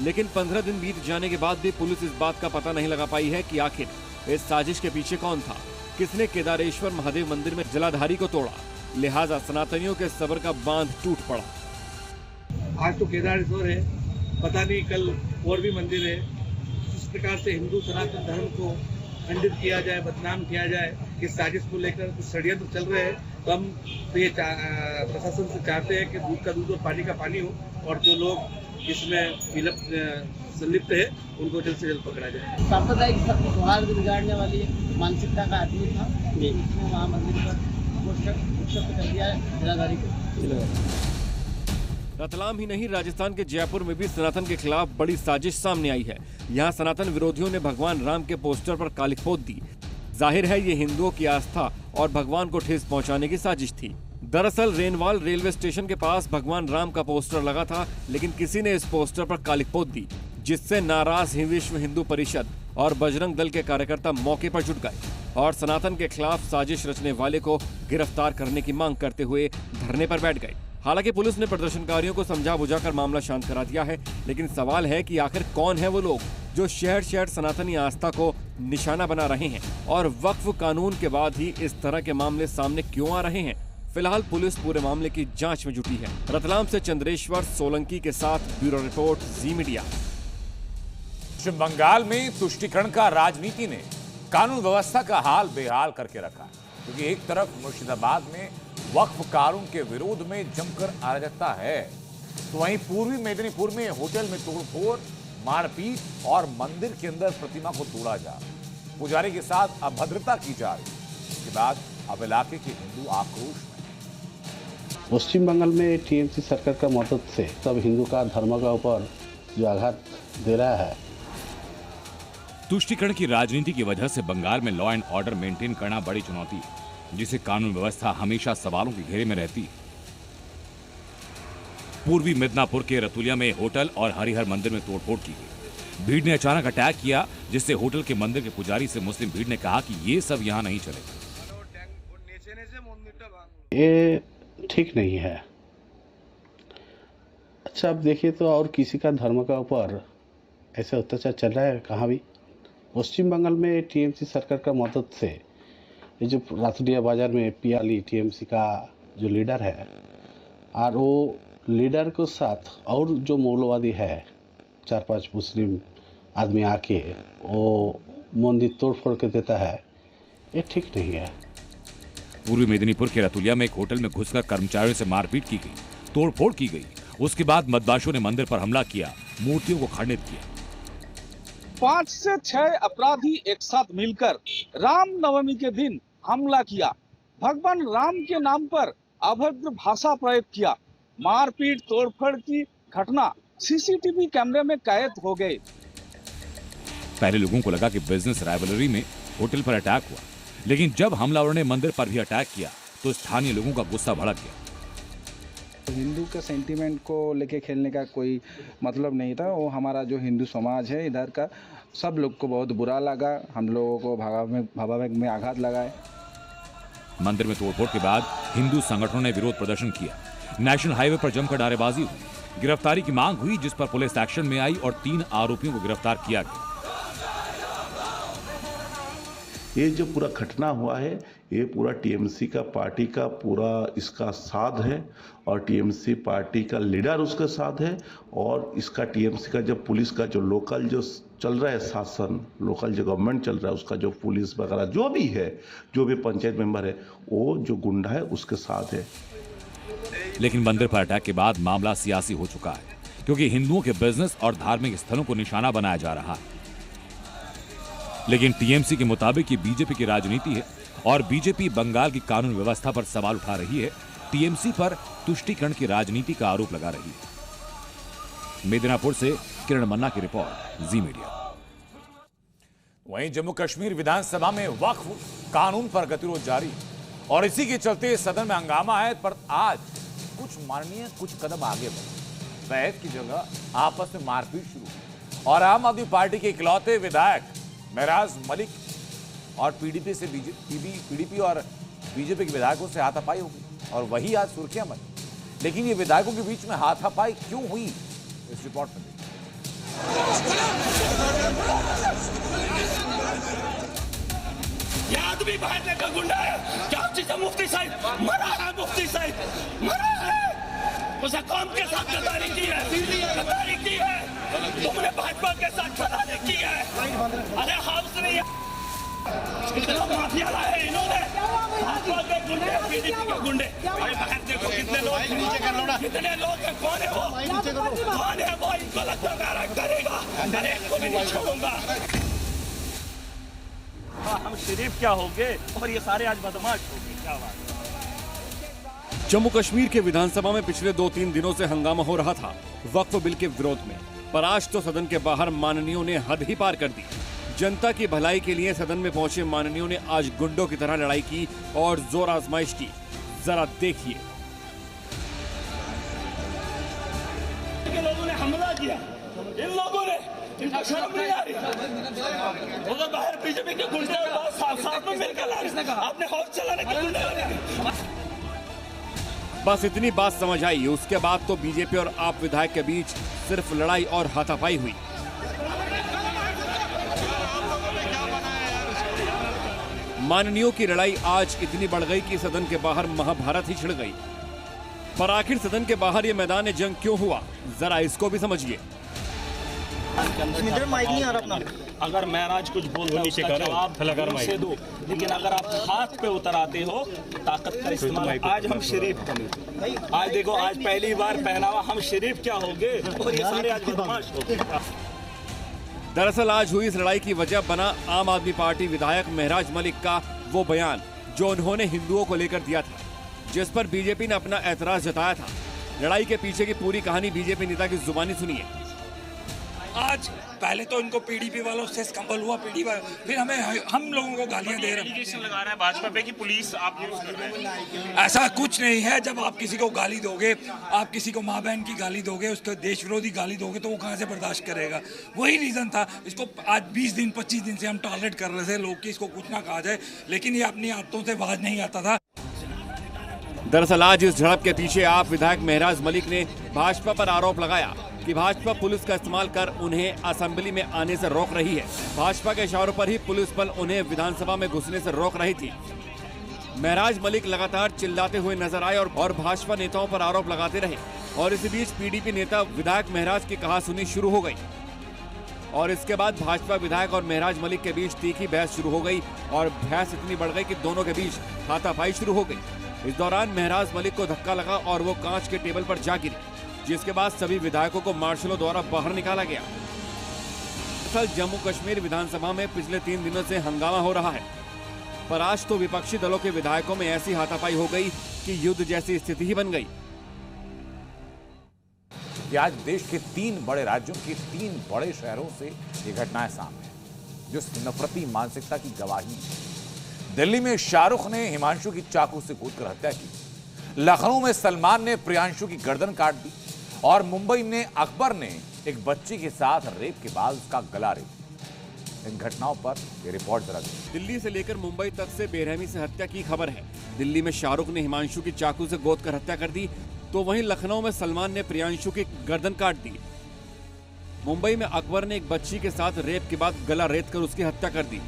S4: लेकिन 15 दिन बीत जाने के बाद भी पुलिस इस बात का पता नहीं लगा पाई है कि आखिर इस साजिश के पीछे कौन था, किसने केदारेश्वर महादेव मंदिर में जलाधारी को तोड़ा। लिहाजा सनातनियों के सब्र का बांध टूट पड़ा।
S24: आज तो केदारेश्वर है, पता नहीं कल और भी मंदिर है। इस प्रकार से हिंदू सनातन धर्म को खंडित किया जाए, बदनाम किया जाए, इस साजिश को लेकर कुछ षड्यंत्र चल रहे हैं। तो हम तो ये प्रशासन से चाहते हैं कि दूध का दूध और पानी का पानी हो, और जो लोग इसमें संलिप्त है उनको जल्द से जल्द पकड़ा जाए।
S2: सांप्रदायिक सौहार्द बिगाड़ने वाली मानसिकता का आदमी था, इसने वहाँ मंदिर पर कर दिया है जलाधारी को।
S4: रतलाम ही नहीं, राजस्थान के जयपुर में भी सनातन के खिलाफ बड़ी साजिश सामने आई है। यहाँ सनातन विरोधियों ने भगवान राम के पोस्टर पर कालिक पोत दी। जाहिर है ये हिंदुओं की आस्था और भगवान को ठेस पहुंचाने की साजिश थी। दरअसल रेनवाल रेलवे स्टेशन के पास भगवान राम का पोस्टर लगा था, लेकिन किसी ने इस पोस्टर पर कालिक पोत दी, जिससे नाराज विश्व हिंदू परिषद और बजरंग दल के कार्यकर्ता मौके पर जुट गए और सनातन के खिलाफ साजिश रचने वाले को गिरफ्तार करने की मांग करते हुए धरने पर बैठ गए। हालांकि पुलिस ने प्रदर्शनकारियों को समझा बुझाकर मामला शांत करा दिया है, लेकिन सवाल है कि आखिर कौन है वो लोग जो शहर शहर सनातनी आस्था को निशाना बना रहे हैं, और वक्फ कानून के बाद ही इस तरह के मामले सामने क्यों आ रहे हैं। फिलहाल पुलिस पूरे मामले की जांच में जुटी है। रतलाम से चंद्रेश्वर सोलंकी के साथ ब्यूरो रिपोर्ट, जी मीडिया।
S1: पश्चिम बंगाल में तुष्टीकरण का राजनीति ने कानून व्यवस्था का हाल बेहाल करके रखा है, क्योंकि एक तरफ मुर्शिदाबाद में वक्फ कानून के विरोध में जमकर अराजकता है, तो वहीं पूर्वी मेदिनीपुर में होटल में तोड़फोड़ मारपीट और मंदिर के अंदर प्रतिमा को तोड़ा जा रहा, पुजारी के साथ अभद्रता की जा रही। इसके बाद अब इलाके के हिंदू आक्रोश में।
S3: पश्चिम बंगाल में टीएमसी सरकार का मदद से सब हिंदू का धर्म का ऊपर जो आघात दे रहा है।
S22: तुष्टीकरण की राजनीति की वजह से बंगाल में लॉ एंड ऑर्डर मेंटेन करना बड़ी चुनौती है, जिसे कानून व्यवस्था हमेशा सवालों के घेरे में रहती है। पूर्वी मिदनापुर के रतुलिया में होटल और हरिहर मंदिर में तोड़फोड़ की गई। भीड़ ने अचानक अटैक किया, जिससे होटल के मंदिर के पुजारी से मुस्लिम भीड़ ने कहा कि ये सब यहाँ नहीं चलेगा।
S3: ये ठीक नहीं है। अच्छा, अब देखिए तो और किसी का धर्म का ऊपर ऐसे अत्याचार चल रहा है कहाँ भी? पश्चिम बंगाल में टीएमसी सरकार का मदद से ये जो रातुलिया बाजार में पियाली टीएमसी का जो लीडर है, और वो लीडर के साथ और जो मौलवादी है 4-5 मुस्लिम आदमी आके वो मंदिर तोड़ फोड़ के देता है, ये ठीक नहीं है।
S22: पूर्वी मेदिनीपुर के रतुलिया में एक होटल में घुसकर कर्मचारियों से मारपीट की गई, तोड़फोड़ की गई। उसके बाद मदमाशों ने मंदिर पर हमला किया, मूर्तियों को खंडित किया।
S24: 5 से 6 अपराधी एक साथ मिलकर रामनवमी के दिन हमला किया, भगवान राम के नाम पर अभद्र भाषा प्रयोग किया, मारपीट तोड़फोड़ की घटना सीसीटीवी कैमरे में कैद हो गए।
S22: पहले लोगों को लगा कि बिजनेस राइवलरी में होटल पर अटैक हुआ, लेकिन जब हमलावरों ने मंदिर पर भी अटैक किया तो स्थानीय लोगों का गुस्सा भड़क गया।
S7: हिंदू के सेंटीमेंट को लेके खेलने का कोई मतलब नहीं था। वो हमारा जो हिंदू समाज है इधर का, सब लोग को बहुत बुरा लगा, हम लोगों को भावावेग में आघात लगा है।
S22: मंदिर में तोड़फोड़ के बाद हिंदू संगठनों ने विरोध प्रदर्शन किया। नेशनल हाईवे पर जमकर नारेबाजी हुई, गिरफ्तारी की मांग हुई, जिस पर पुलिस एक्शन में आई और 3 आरोपियों को गिरफ्तार किया गया।
S10: ये जो पूरा घटना हुआ है, ये पूरा टीएमसी का पार्टी का पूरा इसका साथ है, और टीएमसी पार्टी का लीडर उसके साथ है, और इसका टीएमसी का जो पुलिस का जो लोकल जो चल रहा है शासन, लोकल जो गवर्नमेंट चल रहा है, उसका जो पुलिस वगैरह जो भी है, जो भी पंचायत मेंबर है, वो जो गुंडा है उसके साथ है।
S22: लेकिन मंदिर पर अटैक के बाद मामला सियासी हो चुका है, क्योंकि हिंदुओं के बिजनेस और धार्मिक स्थलों को निशाना बनाया जा रहा है। लेकिन टीएमसी के मुताबिक ये बीजेपी की राजनीति है और बीजेपी बंगाल की कानून व्यवस्था पर सवाल उठा रही है, टीएमसी पर तुष्टीकरण की राजनीति का आरोप लगा रही है। मेदिनीपुर से किरण मन्ना की रिपोर्ट, जी मीडिया।
S1: वहीं जम्मू कश्मीर विधानसभा में वक्फ कानून पर गतिरोध जारी और इसी के चलते सदन में हंगामा है, पर आज कुछ माननीय कुछ कदम आगे बढ़े। बहस की जगह आपस में मारपीट शुरू और आम आदमी पार्टी के इकलौते विधायक महराज मलिक और पीडीपी और बीजेपी के विधायकों से हाथापाई हो गई और वही आज सुर्खियां बनी। लेकिन ये विधायकों के बीच में हाथापाई क्यों हुई, इस रिपोर्ट में देखिए।
S11: ये आदमी भागने का गुंडा है, क्या चीज है? मुफ्ती साहब मरा है, मुफ्ती साहब मरा है, उसे कौम के साथ गद्दारी की है, गद्दारी की है, तुमने भाजपा के साथ गद्दारी की है। अरे हाउस नहीं है, इतना माफिया लाए इन्होंने, भाजपा के गुंडे, पीडीपी के गुंडे। अरे बाहर देखो कितने लोग, कितने लोग हैं, कौन है वो, कौन है वो, इनको लगता करेगा, अरे इनको भी नहीं छोड़ूंगा। हम शरीफ क्या होंगे और ये सारे आज बदमाश होंगे, क्या बात है।
S4: जम्मू कश्मीर के विधानसभा में पिछले 2-3 दिनों से हंगामा हो रहा था वक्फ बिल के विरोध में, पर आज तो सदन के बाहर माननीयों ने हद ही पार कर दी। जनता की भलाई के लिए सदन में पहुंचे माननीयों ने आज गुंडों की तरह लड़ाई की और जोर आजमाइश की। जरा देखिए।
S11: लोगों ने हमला किया, इन लोगों ने, इनको शर्म नहीं आ रही। उधर बाहर बीजेपी के गुंडे और साथ में मिलकर आपने हौस चलाने के गुंडे।
S4: बस इतनी बात समझ आई, उसके बाद तो बीजेपी और आप विधायक के बीच सिर्फ लड़ाई और हाथापाई हुई। माननीयों की लड़ाई आज इतनी बढ़ गई कि सदन के बाहर महाभारत ही छिड़ गई। पर आखिर सदन के बाहर ये मैदान जंग क्यों हुआ, जरा इसको भी समझिए।
S11: अगर महराज कुछ बोलता है उसका जवाब से दो, लेकिन अगर आप हाथ पे उतर आते हो ताकत का इस्तेमाल। आज हम शरीफ, आज देखो, आज पहली बार पहनावा हम शरीफ क्या होंगे और ये सारे आज बदमाश हो गए।
S4: दरअसल आज हुई इस लड़ाई की वजह बना आम आदमी पार्टी विधायक महराज मलिक का वो बयान जो उन्होंने हिंदुओं को लेकर दिया था, जिस पर बीजेपी ने अपना ऐतराज जताया था। लड़ाई के पीछे की पूरी कहानी बीजेपी नेता की जुबानी सुनिए।
S12: आज पहले तो इनको पीडीपी वालों से स्कंबल हुआ, फिर हम लोगों को गालियां दे रहे हैं। लगा रहा है भाजपा पे कि पुलिस आप यूज कर रहे हैं। ऐसा कुछ नहीं है। जब आप किसी को गाली दोगे, आप किसी को माँ बहन की गाली दोगे, उसको देश विरोधी गाली दोगे, तो वो कहाँ से बर्दाश्त करेगा। वही रीजन था। इसको आज 20 दिन 25 दिन से हम टॉलरेट कर रहे थे लोग की इसको कुछ ना कहा जाए, लेकिन ये अपनी आदतों से बाज नहीं आता था।
S4: दरअसल आज इस झड़प के पीछे आप विधायक महराज मलिक ने भाजपा पर आरोप लगाया कि भाजपा पुलिस का इस्तेमाल कर उन्हें असेंबली में आने से रोक रही है। भाजपा के इशारों पर ही पुलिस बल उन्हें विधानसभा में घुसने से रोक रही थी। महराज मलिक लगातार चिल्लाते हुए नजर आए और भाजपा नेताओं पर आरोप लगाते रहे और इसी बीच पीडीपी नेता विधायक महराज की कहासुनी शुरू हो गई और इसके बाद भाजपा विधायक और महराज मलिक के बीच तीखी बहस शुरू हो गई और बहस इतनी बढ़ गई कि दोनों के बीच हाथापाई शुरू हो गई। इस दौरान महराज मलिक को धक्का लगा और वो कांच के टेबल पर जा गिरी, जिसके बाद सभी विधायकों को मार्शलों द्वारा बाहर निकाला गया। दरअसल जम्मू कश्मीर विधानसभा में पिछले 3 दिनों से हंगामा हो रहा है, पर आज तो विपक्षी दलों के विधायकों में ऐसी हाथापाई हो गई कि युद्ध जैसी स्थिति ही बन गई।
S1: आज देश के 3 बड़े राज्यों के 3 बड़े शहरों से ये घटनाएं सामने हैं, जो नफरती मानसिकता की गवाही है। दिल्ली में शाहरुख ने हिमांशु की चाकू से कूदकर हत्या की, लखनऊ में सलमान ने प्रियांशु की गर्दन काट दी और मुंबई में अकबर ने एक बच्ची के साथ रेप के बाद उसका गला रेत दिया। इन घटनाओं पर ये रिपोर्ट जरा देखिए।
S4: दिल्ली से लेकर मुंबई तक से बेरहमी से हत्या की खबर है। दिल्ली में शाहरुख ने हिमांशु की चाकू से गोदकर हत्या कर दी, तो वहीं लखनऊ में सलमान ने प्रियांशु की गर्दन काट दी। मुंबई में अकबर ने एक बच्ची के साथ रेप के बाद गला रेत कर उसकी हत्या कर दी।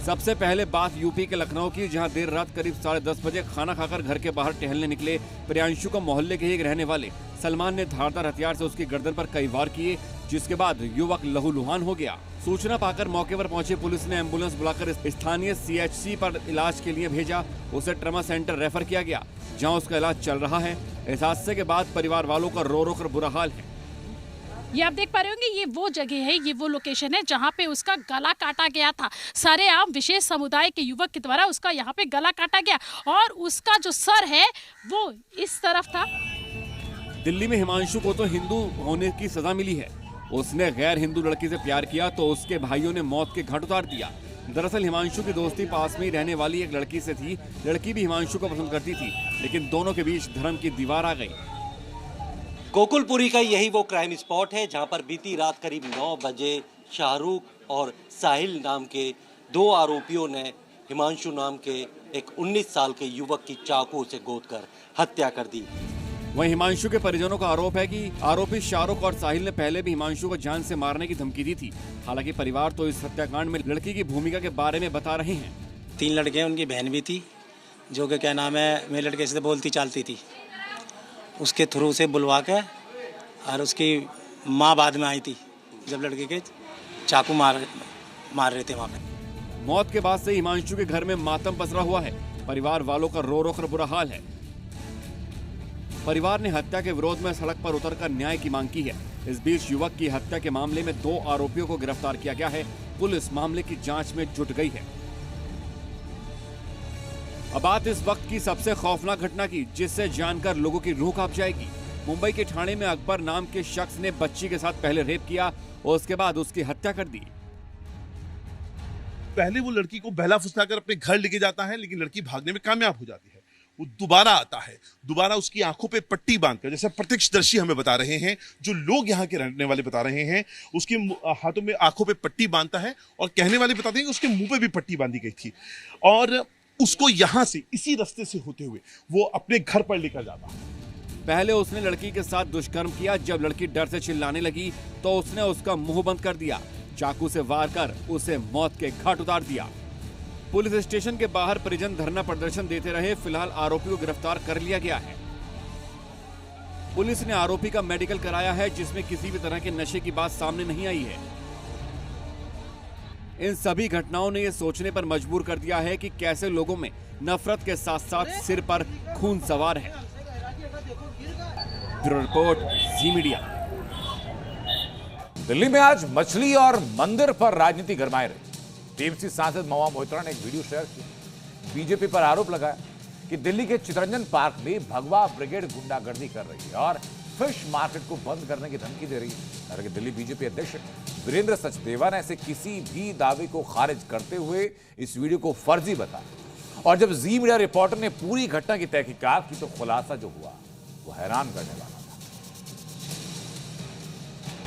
S4: सबसे पहले बात यूपी के लखनऊ की, जहां देर रात करीब 10:30 बजे खाना खाकर घर के बाहर टहलने निकले प्रियांशु को मोहल्ले के ही रहने वाले सलमान ने धारदार हथियार से उसकी गर्दन पर कई वार किए, जिसके बाद युवक लहूलुहान हो गया। सूचना पाकर मौके पर पहुंची पुलिस ने एम्बुलेंस बुलाकर स्थानीय CHC पर इलाज के लिए भेजा। उसे ट्रमा सेंटर रेफर किया गया, जहां उसका इलाज चल रहा है। इस हादसे के बाद परिवार वालों का रो रो कर बुरा हाल है।
S13: ये आप देख पा रहे होंगे, ये वो जगह है, ये वो लोकेशन है जहाँ पे उसका गला काटा गया था। सरेआम विशेष समुदाय के युवक के द्वारा उसका यहाँ पे गला काटा गया और उसका जो सर है वो इस तरफ था।
S4: दिल्ली में हिमांशु को तो हिंदू होने की सजा मिली है। उसने गैर हिंदू लड़की से प्यार किया तो उसके भाइयों ने मौत के घाट उतार दिया। दरअसल हिमांशु की दोस्ती पास में ही रहने वाली एक लड़की से थी। लड़की भी हिमांशु को पसंद करती थी, लेकिन दोनों के बीच धर्म की दीवार आ गई।
S14: गोकुलपुरी का यही वो क्राइम स्पॉट है जहां पर बीती रात करीब 9 बजे शाहरुख और साहिल नाम के 2 आरोपियों ने हिमांशु नाम के एक 19 साल के युवक की चाकू से गोदकर हत्या कर दी।
S4: वहीं हिमांशु के परिजनों का आरोप है कि आरोपी शाहरुख और साहिल ने पहले भी हिमांशु को जान से मारने की धमकी दी थी। हालांकि परिवार तो इस हत्याकांड में लड़की की भूमिका के बारे में बता रहे हैं।
S16: 3 लड़के, उनकी बहन भी थी, जो कि क्या नाम है, मेरे लड़के से बोलती चालती थी। उसके थ्रू से बुलवा के और उसकी माँ बाद में आई थी जब लड़के के चाकू मार रहे थे वहाँ पे।
S4: मौत के बाद से हिमांशु के घर में मातम पसरा हुआ है। परिवार वालों का रो रो कर बुरा हाल है। परिवार ने हत्या के विरोध में सड़क पर उतरकर न्याय की मांग की है। इस बीच युवक की हत्या के मामले में 2 आरोपियों को गिरफ्तार किया गया है। पुलिस मामले की जांच में जुट गई है। अब बात इस वक्त की सबसे खौफनाक घटना की, जिससे जानकर लोगों की रूह कांप जाएगी। मुंबई के ठाणे में अकबर नाम के शख्स ने बच्ची के साथ पहले रेप किया और उसके बाद उसकी हत्या कर दी।
S25: पहले वो लड़की को बहला फुसलाकर अपने घर लेके जाता है, लेकिन लड़की भागने में कामयाब हो जाती है। वो दोबारा आता है, दोबारा उसकी आंखों पे पट्टी बांधकर, जैसे प्रत्यक्षदर्शी हमें बता रहे हैं, जो लोग यहाँ के रहने वाले बता रहे हैं, उसके हाथों में आंखों पे पट्टी बांधता है और कहने वाले बताते हैं कि उसके मुंह पे भी पट्टी बांधी गई थी और उसको यहाँ से इसी रास्ते से होते हुए वो अपने घर पर लेकर जाता है।
S4: पहले उसने लड़की के साथ दुष्कर्म किया। जब लड़की डर से चिल्लाने लगी तो उसने उसका मुंह बंद कर दिया। चाकू से वार कर उसे मौत के घाट उतार दिया। पुलिस स्टेशन के बाहर परिजन धरना प्रदर्शन देते रहे। फिलहाल आरोपी को गिरफ्तार कर लिया गया है। पुलिस ने आरोपी का मेडिकल कराया है, जिसमें किसी भी तरह के नशे की बात सामने नहीं आई है। इन सभी घटनाओं ने यह सोचने पर मजबूर कर दिया है कि कैसे लोगों में नफरत के साथ साथ सिर पर खून सवार है। ब्यूरो रिपोर्ट, जी मीडिया।
S1: दिल्ली में आज मछली और मंदिर पर राजनीति गरमाए रही। टीएमसी सांसद महुआ मोइत्रा ने एक वीडियो शेयर किया। बीजेपी पर आरोप लगाया कि दिल्ली के चितरंजन पार्क में भगवा ब्रिगेड गुंडागर्दी कर रही है और फिश मार्केट को बंद करने की धमकी दे रही है। हालांकि दिल्ली बीजेपी अध्यक्ष वीरेंद्र सचदेवा ने ऐसे किसी भी दावे को खारिज करते हुए इस वीडियो को फर्जी बताया। और जब जी मीडिया रिपोर्टर ने पूरी घटना की तहकीकात की तो खुलासा जो हुआ वो हैरान करने वाला।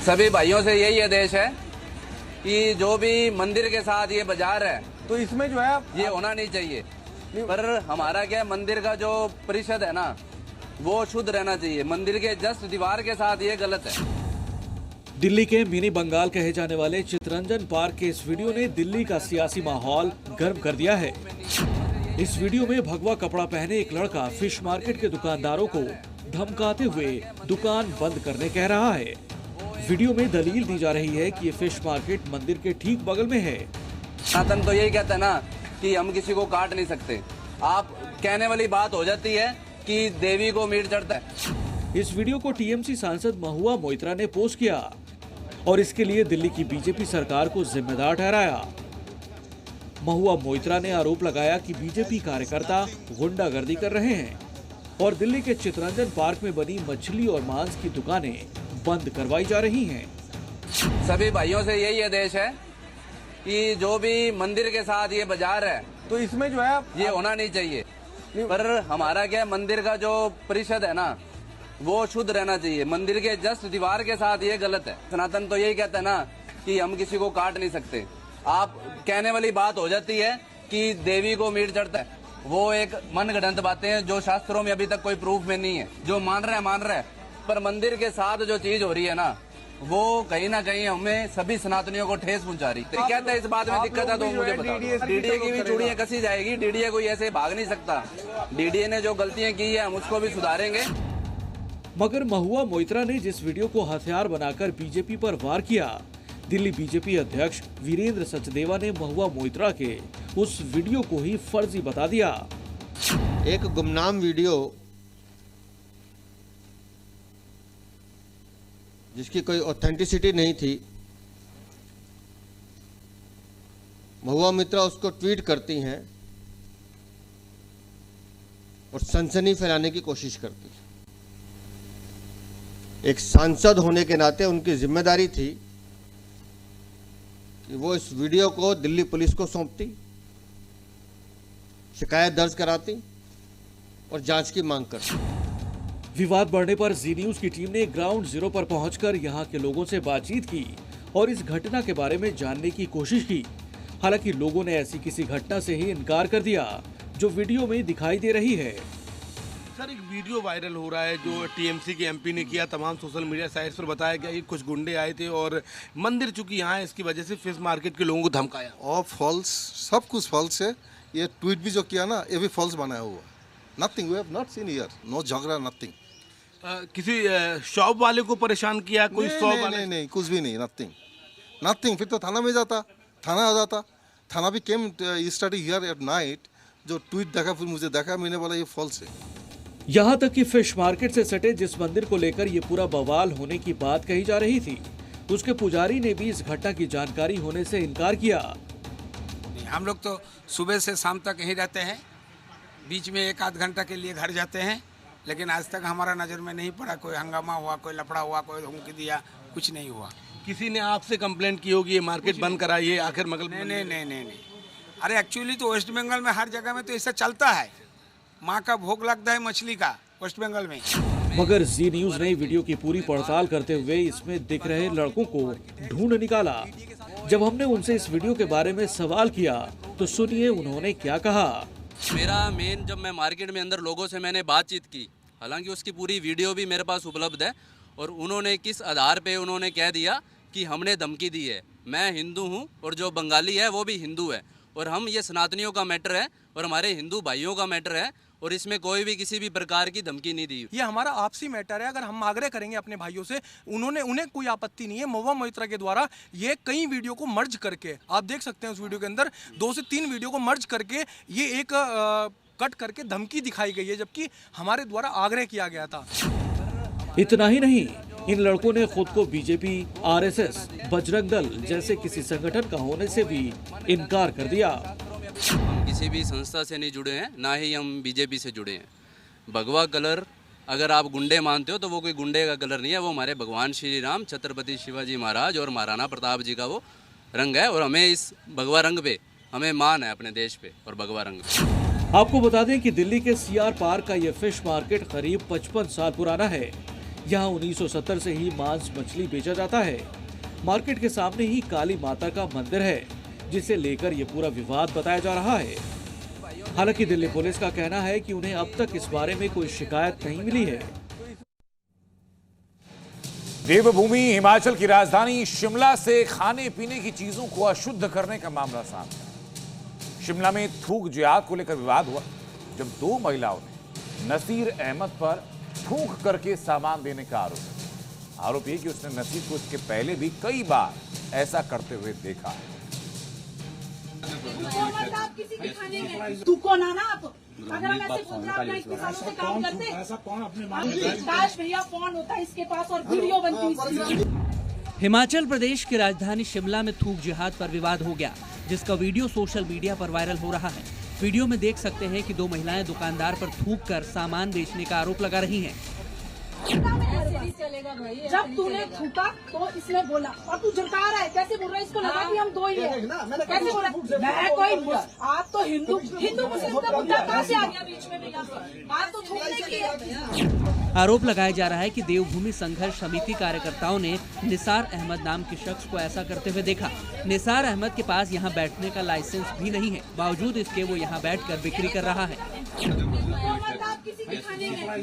S6: सभी भाइयों से यही आदेश है कि जो भी मंदिर के साथ ये बाजार है तो इसमें जो है ये होना नहीं चाहिए। पर हमारा क्या मंदिर का जो परिषद है ना वो शुद्ध रहना चाहिए। मंदिर के जस्ट दीवार के साथ ये गलत है।
S8: दिल्ली के मिनी बंगाल कहे जाने वाले चितरंजन पार्क के इस वीडियो ने दिल्ली का सियासी माहौल गर्म कर दिया है। इस वीडियो में भगवा कपड़ा पहने एक लड़का फिश मार्केट के दुकानदारों को धमकाते हुए दुकान बंद करने कह रहा है। वीडियो में दलील दी जा रही है कि ये फिश मार्केट मंदिर के ठीक बगल में है।
S6: सनातन तो यही कहता है ना कि हम किसी को काट नहीं सकते। आप कहने वाली बात हो जाती है कि देवी को मीट चढ़ता है।
S8: इस वीडियो को टीएमसी सांसद महुआ मोइत्रा ने पोस्ट किया और इसके लिए दिल्ली की बीजेपी सरकार को जिम्मेदार ठहराया। महुआ मोइत्रा ने आरोप लगाया कि बीजेपी कार्यकर्ता गुंडागर्दी कर रहे हैं और दिल्ली के चितरंजन पार्क में बनी मछली और मांस की दुकानें बंद करवाई जा रही हैं।
S6: सभी भाइयों से यही आदेश है कि जो भी मंदिर के साथ ये बाजार है तो इसमें जो है ये होना नहीं चाहिए। पर हमारा क्या मंदिर का जो परिषद है ना वो शुद्ध रहना चाहिए। मंदिर के जस्ट दीवार के साथ ये गलत है। सनातन तो यही कहता है ना कि हम किसी को काट नहीं सकते। आप कहने वाली बात हो जाती है कि देवी को मीट चढ़ता है। वो एक मनगढ़ंत बातें हैं जो शास्त्रों में अभी तक कोई प्रूफ में नहीं है। जो मान रहा है पर मंदिर के साथ जो चीज हो रही है ना वो कहीं ना कहीं हमें सभी सनातनियों को ठेस पहुंचा रही है। कहता है इस बात में दिक्कत है तो मुझे बताओ। डीडीए की भी चूड़ियां कसी जाएगी। डीडीए कोई ऐसे भाग नहीं सकता। डीडीए ने जो गलतियां की है हम उसको भी सुधारेंगे।
S8: मगर महुआ मोइत्रा ने जिस वीडियो को हथियार बनाकर बीजेपी पर वार किया, दिल्ली बीजेपी अध्यक्ष वीरेंद्र सचदेवा ने महुआ मोइत्रा के उस वीडियो को ही फर्जी बता दिया।
S9: एक गुमनाम वीडियो जिसकी कोई ऑथेंटिसिटी नहीं थी, महुआ मोइत्रा उसको ट्वीट करती हैं और सनसनी फैलाने की कोशिश करती हैं। एक सांसद होने के नाते उनकी जिम्मेदारी थी कि वो इस वीडियो को दिल्ली पुलिस को सौंपती, शिकायत दर्ज कराती और जांच की मांग करती।
S8: विवाद बढ़ने पर जी न्यूज की टीम ने ग्राउंड जीरो पर पहुंचकर यहां के लोगों से बातचीत की और इस घटना के बारे में जानने की कोशिश की। हालांकि लोगों ने ऐसी किसी घटना से ही इनकार कर दिया जो वीडियो में दिखाई दे रही है।
S25: सर, एक वीडियो वायरल हो रहा है जो टीएमसी के एमपी ने किया। तमाम सोशल मीडिया साइट्स पर बताया गया कि कुछ गुंडे आए थे और मंदिर चूंकि यहाँ है इसकी वजह से फिश मार्केट के लोगों को धमकाया।
S15: और फॉल्स, सब कुछ फॉल्स है। ये ट्वीट भी जो किया ना ये भी फॉल्स बनाया हुआ। Nothing, we have not seen here, no झगड़ा, नथिंग।
S25: किसी शॉप वाले को परेशान किया कोई? शॉप वाले
S15: नहीं, कुछ भी नहीं, नथिंग। फिर तो थाना में जाता, थाना आ जाता। थाना भी केम स्टडी हियर एट नाइट। जो ट्वीट देखा फिर मुझे देखा, मैंने बोला ये फॉल्स है।
S8: यहाँ तक कि फिश मार्केट से सटे जिस मंदिर को लेकर ये पूरा बवाल होने की बात कही जा रही थी, उसके पुजारी ने भी इस घटना की जानकारी होने से इनकार किया।
S18: हम लोग तो सुबह से शाम तक यहीं रहते हैं, बीच में एक आध घंटा के लिए घर जाते हैं, लेकिन आज तक हमारा नज़र में नहीं पड़ा कोई हंगामा हुआ, कोई लफड़ा हुआ, कोई धमकी दिया, कुछ नहीं हुआ।
S25: किसी ने आपसे कंप्लेंट की होगी ये मार्केट बंद कराइए, आखिर मगल?
S18: नहीं। अरे एक्चुअली तो वेस्ट बंगाल में हर जगह में तो ऐसा चलता है। माँ का भोग लगता है मछली का वेस्ट बंगाल में।
S8: मगर जी न्यूज ने वीडियो की पूरी पड़ताल करते हुए इसमें दिख रहे लड़कों को ढूंढ निकाला। जब हमने उनसे इस वीडियो के बारे में सवाल किया तो सुनिए उन्होंने क्या कहा।
S26: मेरा मेन, जब मैं मार्केट में अंदर लोगों से मैंने बातचीत की, हालांकि उसकी पूरी वीडियो भी मेरे पास उपलब्ध है, और उन्होंने किस आधार पे उन्होंने कह दिया कि हमने धमकी दी है। मैं हिंदू हूं और जो बंगाली है वो भी हिंदू है, और हम ये सनातनियों का मैटर है और हमारे हिंदू भाइयों का मैटर है, और इसमें कोई भी किसी भी प्रकार की धमकी नहीं दी।
S27: ये हमारा आपसी मैटर है। अगर हम आग्रह करेंगे अपने भाइयों से, उन्हें कोई आपत्ति नहीं है। महुआ मोइत्रा के द्वारा ये कई वीडियो को मर्ज करके, आप देख सकते हैं उस वीडियो के अंदर 2 से 3 वीडियो को मर्ज करके ये एक कट करके धमकी दिखाई गई है, जबकि हमारे द्वारा आग्रह किया गया था।
S8: इतना ही नहीं, इन लड़कों ने खुद को बीजेपी, आरएसएस, बजरंग दल जैसे किसी संगठन का होने से भी इनकार कर दिया।
S26: हम किसी भी संस्था से नहीं जुड़े हैं, ना ही हम बीजेपी से जुड़े हैं। भगवा कलर अगर आप गुंडे मानते हो तो वो कोई गुंडे का कलर नहीं है, वो हमारे भगवान श्री राम, छत्रपति शिवाजी महाराज और महाराणा प्रताप जी का वो रंग है। और हमें इस भगवा रंग पे हमें मान है, अपने देश पे और भगवा रंग पे।
S8: आपको बता दें कि दिल्ली के सीआर पार्क का ये फिश मार्केट करीब 55 साल पुराना है। यहाँ 1970 से ही मांस मछली बेचा जाता है। मार्केट के सामने ही काली माता का मंदिर है, जिसे लेकर ये पूरा विवाद बताया जा रहा है। हालांकि दिल्ली पुलिस का कहना है कि उन्हें अब तक इस बारे में कोई शिकायत नहीं मिली है।
S1: देवभूमि हिमाचल की राजधानी शिमला से खाने पीने की चीजों को अशुद्ध करने का मामला सामने आया। शिमला में थूक जिहाद को लेकर विवाद हुआ, जब दो महिलाओं ने नसीर अहमद पर थूक करके सामान देने का आरोप है कि उसने नसीर को इसके पहले भी कई बार ऐसा करते हुए देखा है।
S2: तू कौन आना आप? अगर हम ऐसे सोच रहे हैं इतने सालों से काम करते, ऐसा कौन अपने काश भैया फोन होता है इसके पास और वीडियो बनती।
S5: हिमाचल प्रदेश की राजधानी शिमला में थूक जिहाद पर विवाद हो गया, जिसका वीडियो सोशल मीडिया पर वायरल हो रहा है। वीडियो में देख सकते हैं कि दो महिलाएं दुकानदार पर थूक कर सामान बेचने का आरोप लगा रही हैं।
S2: जब तूने थूका तो इसने बोला और तू झुका रहा है, कैसे बोल रहा है? इसको लगा कि हम दो ही हैं। कैसे बोला? मैं कोई, आप तो हिंदू मुस्लिम का मुद्दा कहाँ से आ गया बीच में? बात तो थूकने की है।
S5: आरोप लगाया जा रहा है कि देवभूमि संघर्ष समिति कार्यकर्ताओं ने निसार अहमद नाम के शख्स को ऐसा करते हुए देखा। निसार अहमद के पास यहां बैठने का लाइसेंस भी नहीं है, बावजूद इसके वो यहां बैठकर बिक्री कर रहा है।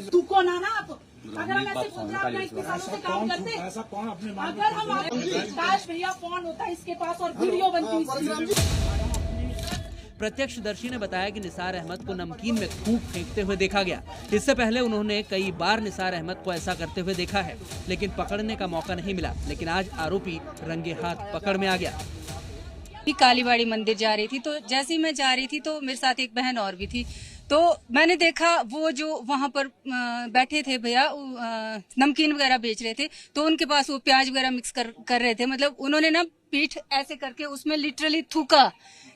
S2: तू कौन आना आप? अगर हम ऐसे सोच रहे हैं इतने सालों से काम करते, ऐसा कौन अपने अगर हम काश भैया फोन होता है इसके पास और वीडियो बनती।
S5: प्रत्यक्षदर्शी ने बताया कि निसार अहमद को नमकीन में थूक फेंकते हुए देखा गया। इससे पहले उन्होंने कई बार निसार अहमद को ऐसा करते हुए देखा है, लेकिन पकड़ने का मौका नहीं मिला। लेकिन आज आरोपी रंगे हाथ पकड़ में आ गया।
S17: कालीबाड़ी मंदिर जा रही थी, तो जैसे ही मैं जा रही थी तो मेरे साथ एक बहन और भी थी, तो मैंने देखा वो जो वहाँ पर बैठे थे भैया नमकीन वगैरह बेच रहे थे, तो उनके पास वो प्याज वगैरह मिक्स कर रहे थे। मतलब उन्होंने ना पीठ ऐसे करके उसमें लिटरली थूका,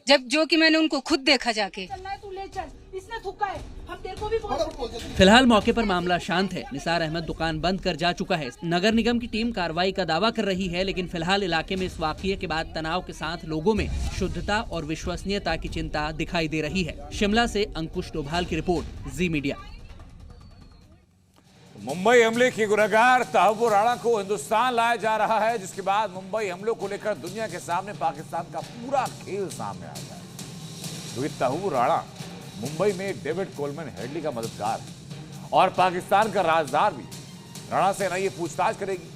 S17: जब जो कि मैंने उनको खुद देखा जाके।
S2: तू ले चल, इसने थूका है, हम तेरे को भी बोल।
S5: फिलहाल मौके पर मामला शांत है। निसार अहमद दुकान बंद कर जा चुका है। नगर निगम की टीम कार्रवाई का दावा कर रही है, लेकिन फिलहाल इलाके में इस वाकये के बाद तनाव के साथ लोगों में शुद्धता और विश्वसनीयता की चिंता दिखाई दे रही है। शिमला से अंकुश डोभाल की रिपोर्ट, जी मीडिया।
S1: मुंबई हमले के गुनहगार तहव्वुर राणा को हिंदुस्तान लाया जा रहा है, जिसके बाद मुंबई हमलों को लेकर दुनिया के सामने पाकिस्तान का पूरा खेल सामने आ गया है। क्योंकि तहव्वुर राणा मुंबई में डेविड कोलमैन हेडली का मददगार है और पाकिस्तान का राजदार भी। राणा से एनआईए पूछताछ करेगी,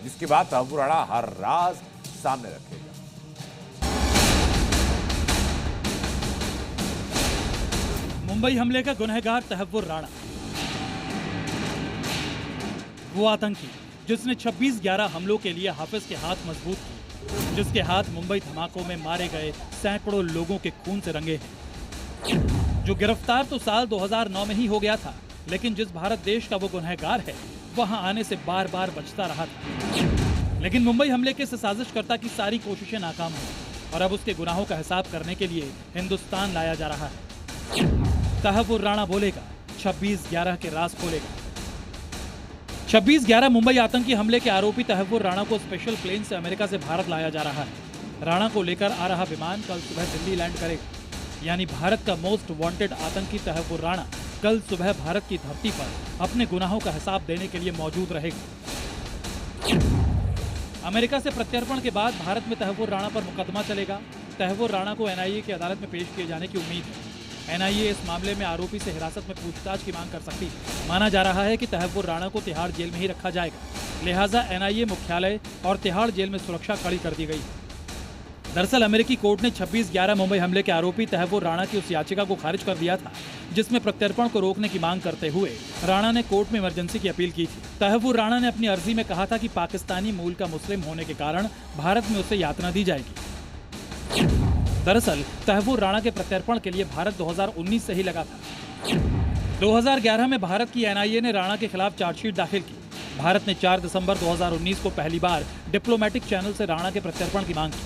S1: जिसके बाद तहव्वुर राणा हर राज सामने रखेगा।
S19: मुंबई हमले का गुनहगार तहव्वुर राणा, वो आतंकी जिसने 26/11 हमलों के लिए हाफिज के हाथ मजबूत किए, जिसके हाथ मुंबई धमाकों में मारे गए सैकड़ों लोगों के खून से रंगे हैं, जो गिरफ्तार तो साल 2009 में ही हो गया था, लेकिन जिस भारत देश का वो गुनहगार है वहां आने से बार बार बचता रहा था। लेकिन मुंबई हमले के साजिशकर्ता की सारी कोशिशें नाकाम हुई और अब उसके गुनाहों का हिसाब करने के लिए हिंदुस्तान लाया जा रहा है। तहव्वुर राणा बोलेगा, 26/11 के राज खोलेगा। 26/11 मुंबई आतंकी हमले के आरोपी तहव्वुर राणा को स्पेशल प्लेन से अमेरिका से भारत लाया जा रहा है। राणा को लेकर आ रहा विमान कल सुबह दिल्ली लैंड करेगा, यानी भारत का मोस्ट वांटेड आतंकी तहव्वुर राणा कल सुबह भारत की धरती पर अपने गुनाहों का हिसाब देने के लिए मौजूद रहेगा। अमेरिका से प्रत्यर्पण के बाद भारत में तहव्वुर राणा पर मुकदमा चलेगा। तहव्वुर राणा को एनआईए की अदालत में पेश किए जाने की उम्मीद है। एनआईए इस मामले में आरोपी से हिरासत में पूछताछ की मांग कर सकती है। माना जा रहा है कि तहव्वुर राणा को तिहाड़ जेल में ही रखा जाएगा, लिहाजा एनआईए मुख्यालय और तिहाड़ जेल में सुरक्षा कड़ी कर दी गई है। दरअसल अमेरिकी कोर्ट ने 26/11 मुंबई हमले के आरोपी तहव्वुर राणा की उस याचिका को खारिज कर दिया था, जिसमें प्रत्यर्पण को रोकने की मांग करते हुए राणा ने कोर्ट में इमरजेंसी की अपील की थी। तहव्वुर राणा ने अपनी अर्जी में कहा था कि पाकिस्तानी मूल का मुस्लिम होने के कारण भारत में उसे यातना दी जाएगी। दरअसल तहव्वुर राणा के प्रत्यर्पण के लिए भारत 2019 से ही लगा था। 2011 में भारत की एनआईए ने राणा के खिलाफ चार्जशीट दाखिल की। भारत ने 4 दिसंबर 2019 को पहली बार डिप्लोमेटिक चैनल से राणा के प्रत्यर्पण की मांग की।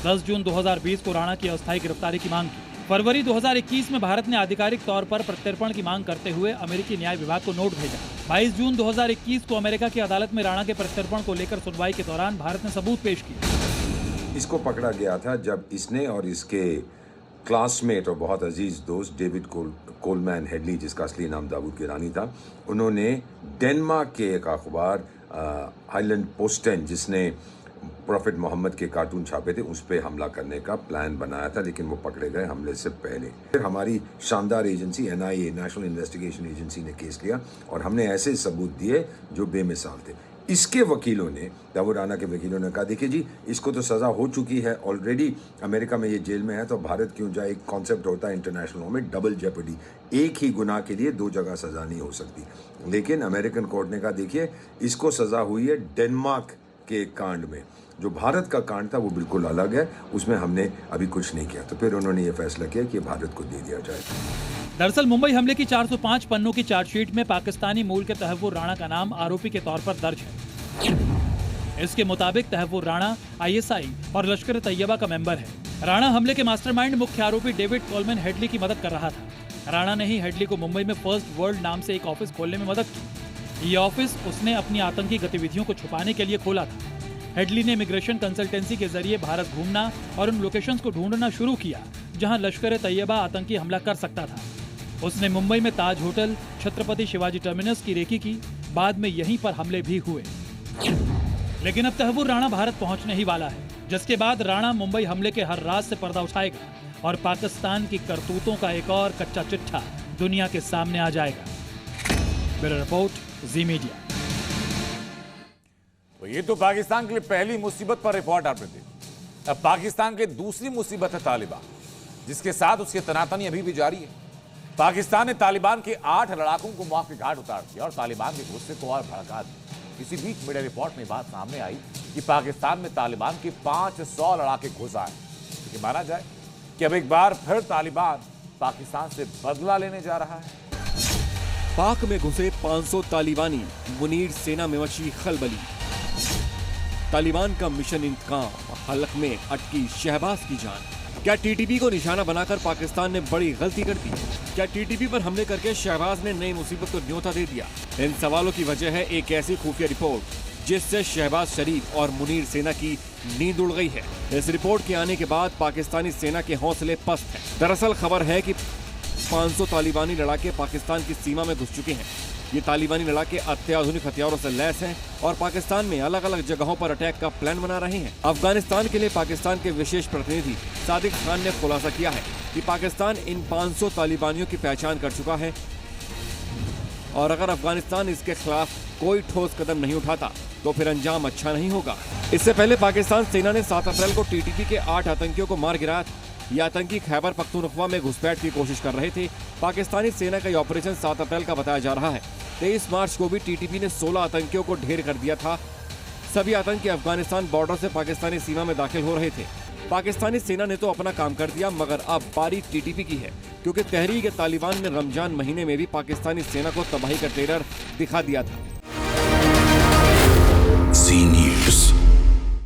S19: 10 जून 2020 को राणा की अस्थायी गिरफ्तारी की मांग की। फरवरी 2021 में भारत ने आधिकारिक तौर पर प्रत्यर्पण की मांग करते हुए अमेरिकी न्याय विभाग को नोट भेजा। 22 जून 2021 को अमेरिका की अदालत में राणा के प्रत्यर्पण को लेकर सुनवाई के दौरान भारत ने सबूत पेश किए।
S3: इसको पकड़ा गया था जब इसने और इसके क्लासमेट और बहुत अजीज दोस्त डेविड कोलमैन हेडली, जिसका असली नाम दाऊद गिरानी था, उन्होंने डेनमार्क के एक अखबार हाईलैंड पोस्टन, जिसने प्रॉफिट मोहम्मद के कार्टून छापे थे, उस पर हमला करने का प्लान बनाया था, लेकिन वो पकड़े गए हमले से पहले। फिर हमारी शानदार agency NIA, national investigation agency, ने केस लिया और हमने ऐसे सबूत दिए जो बेमिसाल थे। इसके वकीलों ने, दाऊद राणा के वकीलों ने कहा, देखिए जी, इसको तो सज़ा हो चुकी है ऑलरेडी, अमेरिका में ये जेल में है, तो भारत क्यों जाए। एक कॉन्सेप्ट होता है इंटरनेशनल लॉ में, डबल जेपडी, एक ही गुनाह के लिए 2 जगह सज़ा नहीं हो सकती। लेकिन अमेरिकन कोर्ट ने कहा, देखिए, इसको सज़ा हुई है डेनमार्क के कांड में, जो भारत का कांड था वो बिल्कुल अलग है, उसमें हमने अभी कुछ नहीं किया। तो फिर उन्होंने ये फैसला किया कि भारत को दे दिया जाए।
S19: दरअसल मुंबई हमले की 405 पन्नों की चार्जशीट में पाकिस्तानी मूल के तहव्वुर राणा का नाम आरोपी के तौर पर दर्ज है। इसके मुताबिक तहव्वुर राणा ISI और लश्कर तैयबा का मेंबर है। राणा हमले के मास्टरमाइंड मुख्य आरोपी डेविड कोलमैन हेडली की मदद कर रहा था। राणा ने ही हेडली को मुंबई में फर्स्ट वर्ल्ड नाम से एक ऑफिस खोलने में मदद की। ये ऑफिस उसने अपनी आतंकी गतिविधियों को छुपाने के लिए खोला था। हेडली ने इमिग्रेशन कंसल्टेंसी के जरिए भारत घूमना और उन लोकेशंस को ढूंढना शुरू किया जहां लश्कर तैयबा आतंकी हमला कर सकता था। उसने मुंबई में ताज होटल, छत्रपति शिवाजी टर्मिनस की रेकी की। बाद में यहीं पर हमले भी हुए। लेकिन अब तहव्वुर राणा भारत पहुंचने ही वाला है, जिसके बाद राणा मुंबई हमले के हर राज से पर्दा उठाएगा और पाकिस्तान की करतूतों का एक और कच्चा चिट्ठा दुनिया के सामने आ जाएगा। ब्यूरो रिपोर्ट, जी मीडिया।
S1: तो ये तो पाकिस्तान के लिए पहली मुसीबत पर रिपोर्ट आपने दी। अब पाकिस्तान की दूसरी मुसीबत है तालिबान, जिसके साथ उसकी तनातनी अभी भी जारी है। पाकिस्तान ने तालिबान के 8 लड़ाकों को मौत के घाट उतार दिया और तालिबान के गुस्से को और भड़का दिया। इसी बीच मीडिया रिपोर्ट में बात सामने आई कि पाकिस्तान में तालिबान के 500 लड़ाके घुस आए। लेकिन माना जाए कि अब एक बार फिर तालिबान पाकिस्तान से बदला लेने जा रहा है।
S4: पाक में घुसे 500 तालिबानी, मुनीर सेना में मची खलबली। तालिबान का मिशन इंतकाम, हलक में अटकी शहबाज की जान। क्या TTP को निशाना बनाकर पाकिस्तान ने बड़ी गलती कर दी? क्या TTP पर हमले करके शहबाज ने नई मुसीबत को न्योता दे दिया? इन सवालों की वजह है एक ऐसी खुफिया रिपोर्ट जिससे शहबाज शरीफ और मुनीर सेना की नींद उड़ गई है। इस रिपोर्ट के आने के बाद पाकिस्तानी सेना के हौसले पस्त हैं। दरअसल खबर है कि 500 तालिबानी लड़ाके पाकिस्तान की सीमा में घुस चुके हैं। ये तालिबानी लड़ाके अत्याधुनिक हथियारों से लैस हैं और पाकिस्तान में अलग अलग जगहों पर अटैक का प्लान बना रहे हैं। अफगानिस्तान के लिए पाकिस्तान के विशेष प्रतिनिधि सादिक खान ने खुलासा किया है कि पाकिस्तान इन 500 तालिबानियों की पहचान कर चुका है और अगर अफगानिस्तान इसके खिलाफ कोई ठोस कदम नहीं उठाता तो फिर अंजाम अच्छा नहीं होगा। इससे पहले पाकिस्तान सेना ने 7 अप्रैल को TTP के 8 आतंकियों को मार गिराया था। ये आतंकी खैबर पख्तूनख्वा में घुसपैठ की कोशिश कर रहे थे। पाकिस्तानी सेना का ये ऑपरेशन 7 अप्रैल का बताया जा रहा है। 23 मार्च को भी TTP ने 16 आतंकियों को ढेर कर दिया था। सभी आतंकी अफगानिस्तान बॉर्डर से पाकिस्तानी सीमा में दाखिल हो रहे थे। पाकिस्तानी सेना ने तो अपना काम कर दिया, मगर अब बारी TTP की है, क्योंकि तहरीक तालिबान ने रमजान महीने में भी पाकिस्तानी सेना को तबाही का टेरर दिखा दिया था।